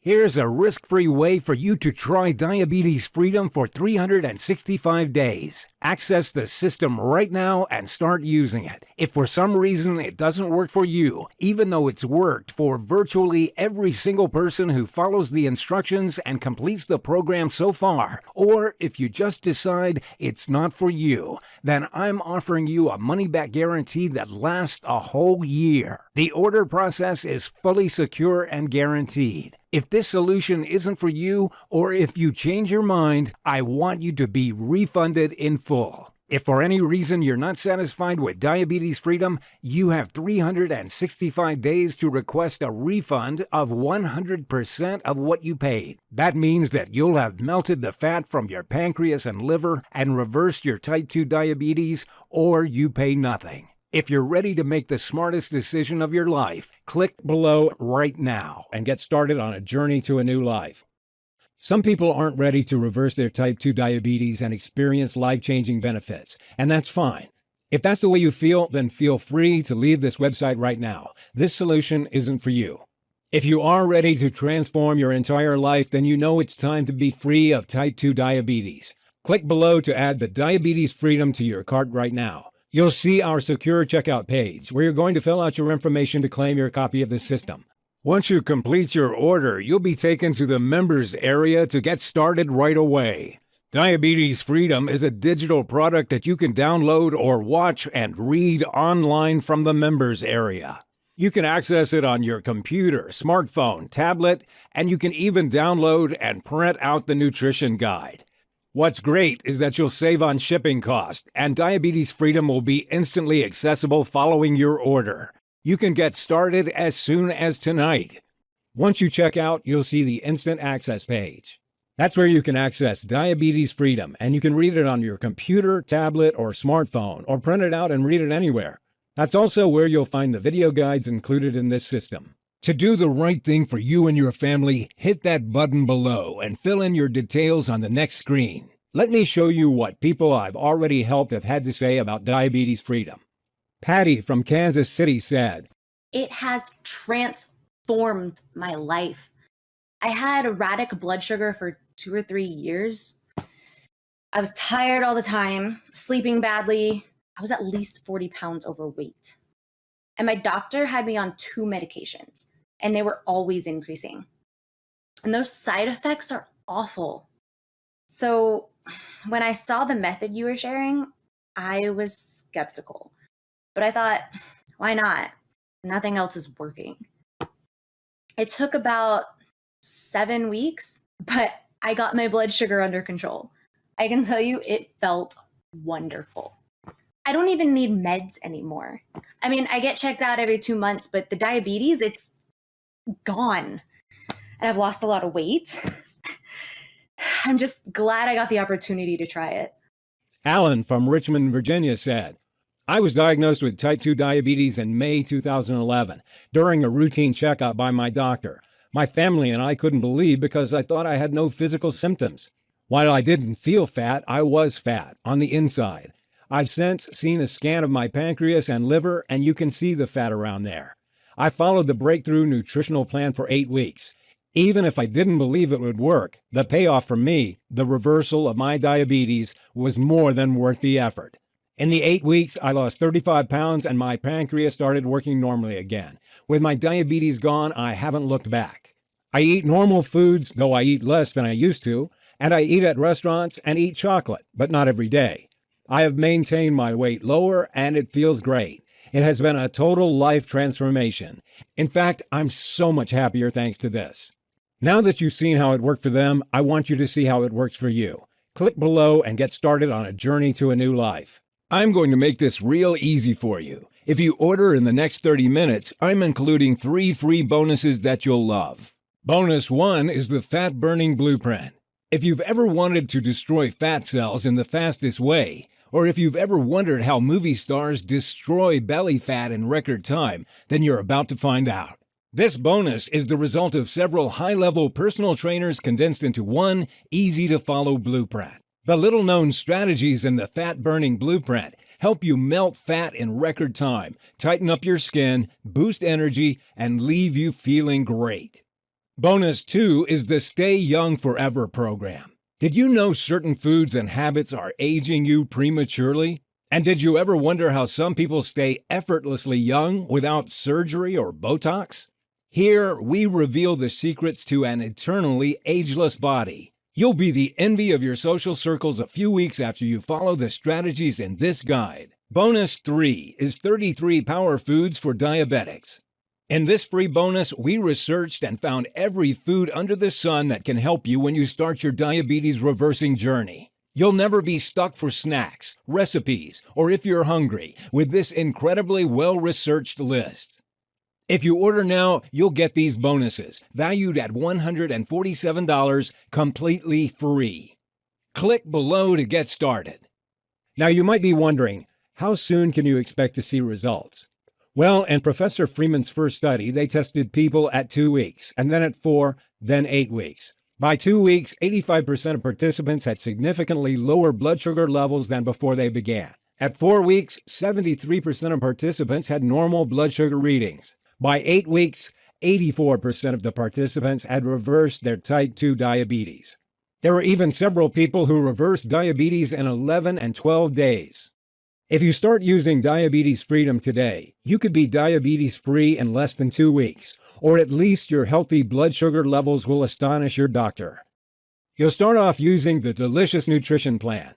Here's a risk-free way for you to try diabetes freedom for 365 days. Access the system right now and start using it. If for some reason it doesn't work for you, even though it's worked for virtually every single person who follows the instructions and completes the program so far, or if you just decide it's not for you, then I'm offering you a money-back guarantee that lasts a whole year. The order process is fully secure and guaranteed. If this solution isn't for you, or if you change your mind, I want you to be refunded in full. If for any reason you're not satisfied with diabetes freedom, you have 365 days to request a refund of 100% of what you paid. That means that you'll have melted the fat from your pancreas and liver and reversed your type 2 diabetes, or you pay nothing. If you're ready to make the smartest decision of your life, click below right now and get started on a journey to a new life. Some people aren't ready to reverse their type 2 diabetes and experience life-changing benefits, and that's fine. If that's the way you feel, then feel free to leave this website right now. This solution isn't for you. If you are ready to transform your entire life, then you know it's time to be free of type 2 diabetes. Click below to add the diabetes freedom to your cart right now. You'll see our secure checkout page where you're going to fill out your information to claim your copy of the system. Once you complete your order, you'll be taken to the members area to get started right away. Diabetes Freedom is a digital product that you can download or watch and read online from the members area. You can access it on your computer, smartphone, tablet, and you can even download and print out the nutrition guide. What's great is that you'll save on shipping costs, and Diabetes Freedom will be instantly accessible following your order. You can get started as soon as tonight. Once you check out, you'll see the instant access page. That's where you can access Diabetes Freedom, and you can read it on your computer, tablet, or smartphone, or print it out and read it anywhere. That's also where you'll find the video guides included in this system. To do the right thing for you and your family, hit that button below and fill in your details on the next screen. Let me show you what people I've already helped have had to say about diabetes freedom. Patty from Kansas City said, "It has transformed my life. I had erratic blood sugar for 2 or 3 years. I was tired all the time, sleeping badly. I was at least 40 pounds overweight. And my doctor had me on 2 medications, and they were always increasing. And those side effects are awful. So when I saw the method you were sharing, I was skeptical. But I thought, why not? Nothing else is working. It took about 7 weeks, but I got my blood sugar under control. I can tell you it felt wonderful. I don't even need meds anymore. I mean, I get checked out every 2 months, but the diabetes, it's gone. And I've lost a lot of weight. I'm just glad I got the opportunity to try it. Alan from Richmond, Virginia said, I was diagnosed with type 2 diabetes in May 2011 during a routine checkup by my doctor. My family and I couldn't believe because I thought I had no physical symptoms. While I didn't feel fat, I was fat on the inside. I've since seen a scan of my pancreas and liver, and you can see the fat around there. I followed the breakthrough nutritional plan for 8 weeks. Even if I didn't believe it would work, the payoff for me, the reversal of my diabetes, was more than worth the effort. In the 8 weeks, I lost 35 pounds and my pancreas started working normally again. With my diabetes gone, I haven't looked back. I eat normal foods, though I eat less than I used to, and I eat at restaurants and eat chocolate, but not every day. I have maintained my weight lower and it feels great. It has been a total life transformation. In fact, I'm so much happier thanks to this. Now that you've seen how it worked for them, I want you to see how it works for you. Click below and get started on a journey to a new life. I'm going to make this real easy for you. If you order in the next 30 minutes, I'm including 3 free bonuses that you'll love. Bonus 1 is the Fat Burning Blueprint. If you've ever wanted to destroy fat cells in the fastest way, or if you've ever wondered how movie stars destroy belly fat in record time, then you're about to find out. This bonus is the result of several high-level personal trainers condensed into one easy-to-follow blueprint. The little-known strategies in the Fat Burning Blueprint help you melt fat in record time, tighten up your skin, boost energy, and leave you feeling great. Bonus 2 is the Stay Young Forever program. Did you know certain foods and habits are aging you prematurely? And did you ever wonder how some people stay effortlessly young without surgery or Botox? Here, we reveal the secrets to an eternally ageless body. You'll be the envy of your social circles a few weeks after you follow the strategies in this guide. Bonus 3 is 33 power foods for diabetics. In this free bonus, we researched and found every food under the sun that can help you when you start your diabetes reversing journey. You'll never be stuck for snacks, recipes, or if you're hungry with this incredibly well-researched list. If you order now, you'll get these bonuses, valued at $147, completely free. Click below to get started. Now you might be wondering, how soon can you expect to see results? Well, in Professor Freeman's first study, they tested people at 2 weeks, and then at 4, then 8 weeks. By 2 weeks, 85% of participants had significantly lower blood sugar levels than before they began. At 4 weeks, 73% of participants had normal blood sugar readings. By 8 weeks, 84% of the participants had reversed their type 2 diabetes. There were even several people who reversed diabetes in 11 and 12 days. If you start using Diabetes Freedom today, you could be diabetes-free in less than 2 weeks, or at least your healthy blood sugar levels will astonish your doctor. You'll start off using the delicious nutrition plan.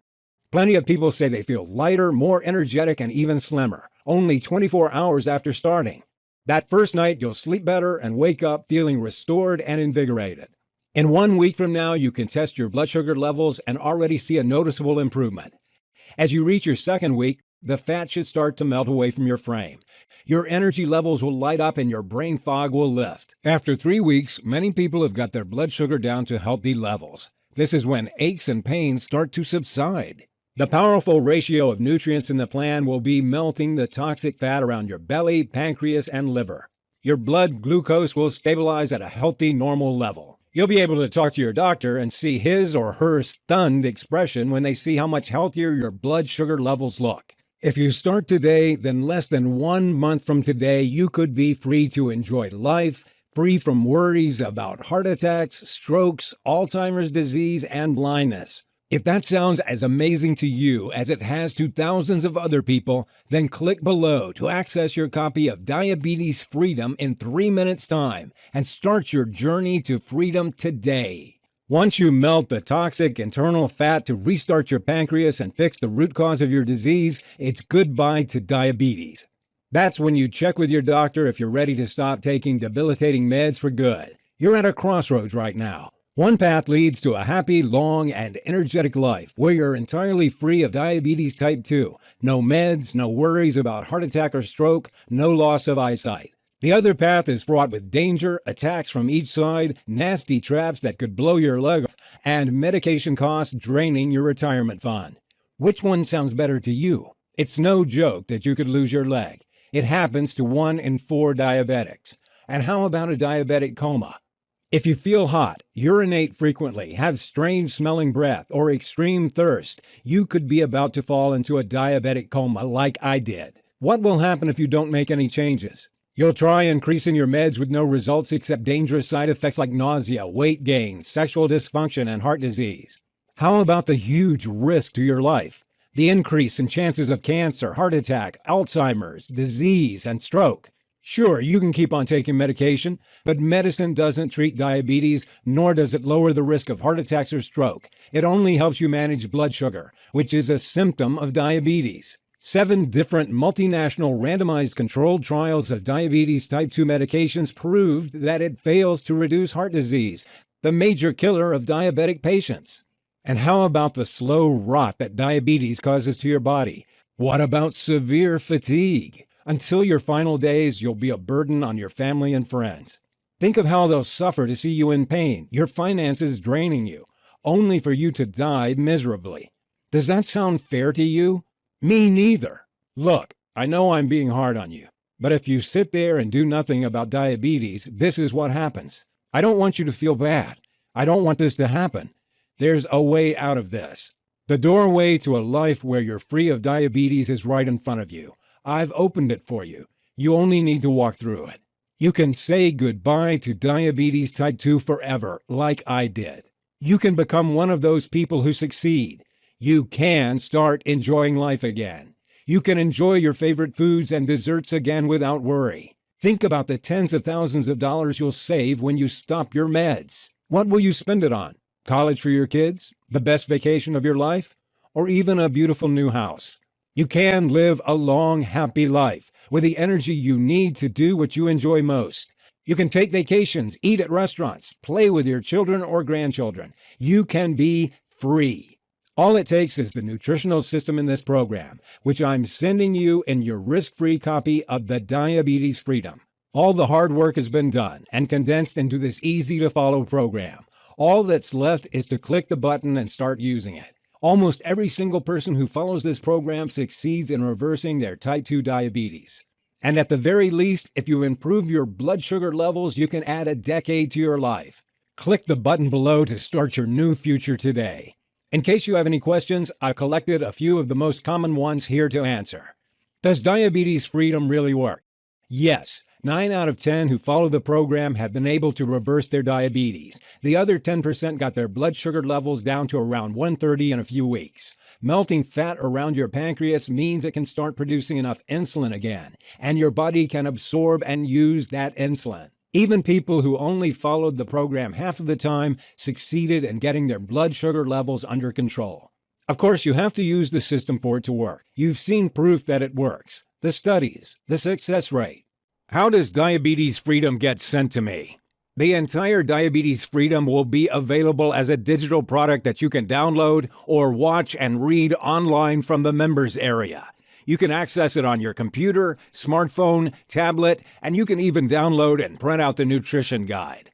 Plenty of people say they feel lighter, more energetic, and even slimmer, only 24 hours after starting. That first night, you'll sleep better and wake up feeling restored and invigorated. In 1 week from now, you can test your blood sugar levels and already see a noticeable improvement. As you reach your second week, the fat should start to melt away from your frame. Your energy levels will light up and your brain fog will lift. After 3 weeks, many people have got their blood sugar down to healthy levels. This is when aches and pains start to subside. The powerful ratio of nutrients in the plan will be melting the toxic fat around your belly, pancreas, and liver. Your blood glucose will stabilize at a healthy, normal level. You'll be able to talk to your doctor and see his or her stunned expression when they see how much healthier your blood sugar levels look. If you start today, then less than 1 month from today, you could be free to enjoy life, free from worries about heart attacks, strokes, Alzheimer's disease, and blindness. If that sounds as amazing to you as it has to thousands of other people, then click below to access your copy of Diabetes Freedom in 3 minutes' time and start your journey to freedom today. Once you melt the toxic internal fat to restart your pancreas and fix the root cause of your disease, it's goodbye to diabetes. That's when you check with your doctor if you're ready to stop taking debilitating meds for good. You're at a crossroads right now. One path leads to a happy, long, and energetic life where you're entirely free of diabetes type 2. No meds, no worries about heart attack or stroke, no loss of eyesight. The other path is fraught with danger, attacks from each side, nasty traps that could blow your leg off, and medication costs draining your retirement fund. Which one sounds better to you? It's no joke that you could lose your leg. It happens to 1 in 4 diabetics. And how about a diabetic coma? If you feel hot, urinate frequently, have strange smelling breath, or extreme thirst, you could be about to fall into a diabetic coma like I did. What will happen if you don't make any changes? You'll try increasing your meds with no results except dangerous side effects like nausea, weight gain, sexual dysfunction, and heart disease. How about the huge risk to your life? The increase in chances of cancer, heart attack, Alzheimer's, disease, and stroke. Sure, you can keep on taking medication, but medicine doesn't treat diabetes, nor does it lower the risk of heart attacks or stroke. It only helps you manage blood sugar, which is a symptom of diabetes. 7 different multinational randomized controlled trials of diabetes type 2 medications proved that it fails to reduce heart disease, the major killer of diabetic patients. And how about the slow rot that diabetes causes to your body? What about severe fatigue? Until your final days, you'll be a burden on your family and friends. Think of how they'll suffer to see you in pain, your finances draining you, only for you to die miserably. Does that sound fair to you? Me neither. Look, I know I'm being hard on you, but if you sit there and do nothing about diabetes, this is what happens. I don't want you to feel bad. I don't want this to happen. There's a way out of this. The doorway to a life where you're free of diabetes is right in front of you. I've opened it for you. You only need to walk through it. You can say goodbye to diabetes type 2 forever, like I did. You can become one of those people who succeed. You can start enjoying life again. You can enjoy your favorite foods and desserts again without worry. Think about the tens of thousands of dollars you'll save when you stop your meds. What will you spend it on? College for your kids? The best vacation of your life? Or even a beautiful new house? You can live a long, happy life with the energy you need to do what you enjoy most. You can take vacations, eat at restaurants, play with your children or grandchildren. You can be free. All it takes is the nutritional system in this program, which I'm sending you in your risk-free copy of the Diabetes Freedom. All the hard work has been done and condensed into this easy-to-follow program. All that's left is to click the button and start using it. Almost every single person who follows this program succeeds in reversing their type 2 diabetes. And at the very least, if you improve your blood sugar levels, you can add a decade to your life. Click the button below to start your new future today. In case you have any questions, I've collected a few of the most common ones here to answer. Does diabetes freedom really work? Yes. 9 out of 10 who follow the program have been able to reverse their diabetes. The other 10% got their blood sugar levels down to around 130 in a few weeks. Melting fat around your pancreas means it can start producing enough insulin again, and your body can absorb and use that insulin. Even people who only followed the program half of the time succeeded in getting their blood sugar levels under control. Of course, you have to use the system for it to work. You've seen proof that it works. The studies, the success rate. How does Diabetes Freedom get sent to me? The entire Diabetes Freedom will be available as a digital product that you can download or watch and read online from the members area. You can access it on your computer, smartphone, tablet, and you can even download and print out the nutrition guide.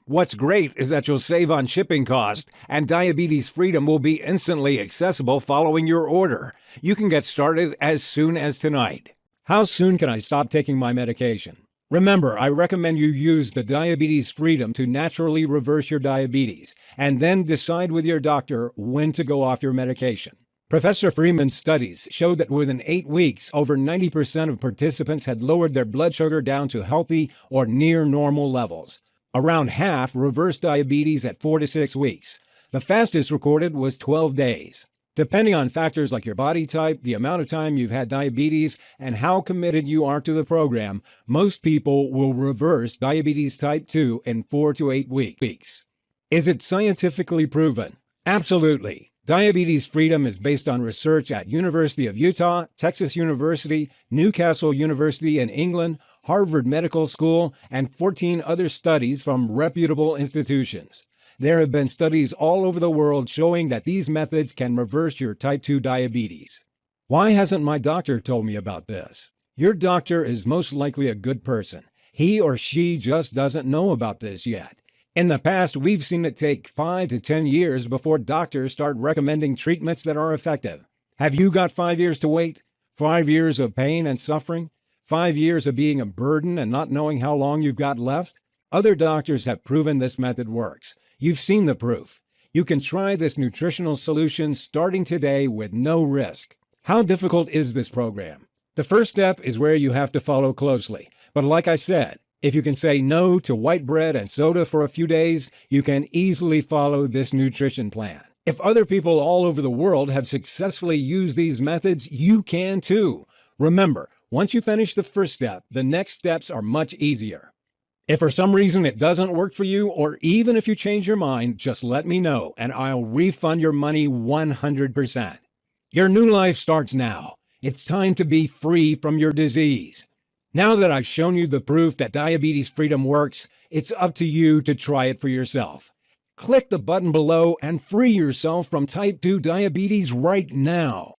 What's great is that you'll save on shipping costs, and Diabetes Freedom will be instantly accessible following your order. You can get started as soon as tonight. How soon can I stop taking my medication? Remember, I recommend you use the Diabetes Freedom to naturally reverse your diabetes, and then decide with your doctor when to go off your medication. Professor Freeman's studies showed that within 8 weeks, over 90% of participants had lowered their blood sugar down to healthy or near normal levels. Around half reversed diabetes at 4 to 6 weeks. The fastest recorded was 12 days. Depending on factors like your body type, the amount of time you've had diabetes, and how committed you are to the program, most people will reverse diabetes type 2 in 4 to 8 weeks. Is it scientifically proven? Absolutely. Diabetes Freedom is based on research at University of Utah, Texas University, Newcastle University in England, Harvard Medical School, and 14 other studies from reputable institutions. There have been studies all over the world showing that these methods can reverse your type 2 diabetes. Why hasn't my doctor told me about this? Your doctor is most likely a good person. He or she just doesn't know about this yet. In the past, we've seen it take 5 to 10 years before doctors start recommending treatments that are effective. Have you got 5 years to wait? 5 years of pain and suffering? 5 years of being a burden and not knowing how long you've got left? Other doctors have proven this method works. You've seen the proof. You can try this nutritional solution starting today with no risk. How difficult is this program? The first step is where you have to follow closely. But like I said, if you can say no to white bread and soda for a few days, you can easily follow this nutrition plan. If other people all over the world have successfully used these methods, you can too. Remember, once you finish the first step, the next steps are much easier. If for some reason it doesn't work for you, or even if you change your mind, just let me know and I'll refund your money 100%. Your new life starts now. It's time to be free from your disease. Now that I've shown you the proof that diabetes freedom works, it's up to you to try it for yourself. Click the button below and free yourself from type 2 diabetes right now.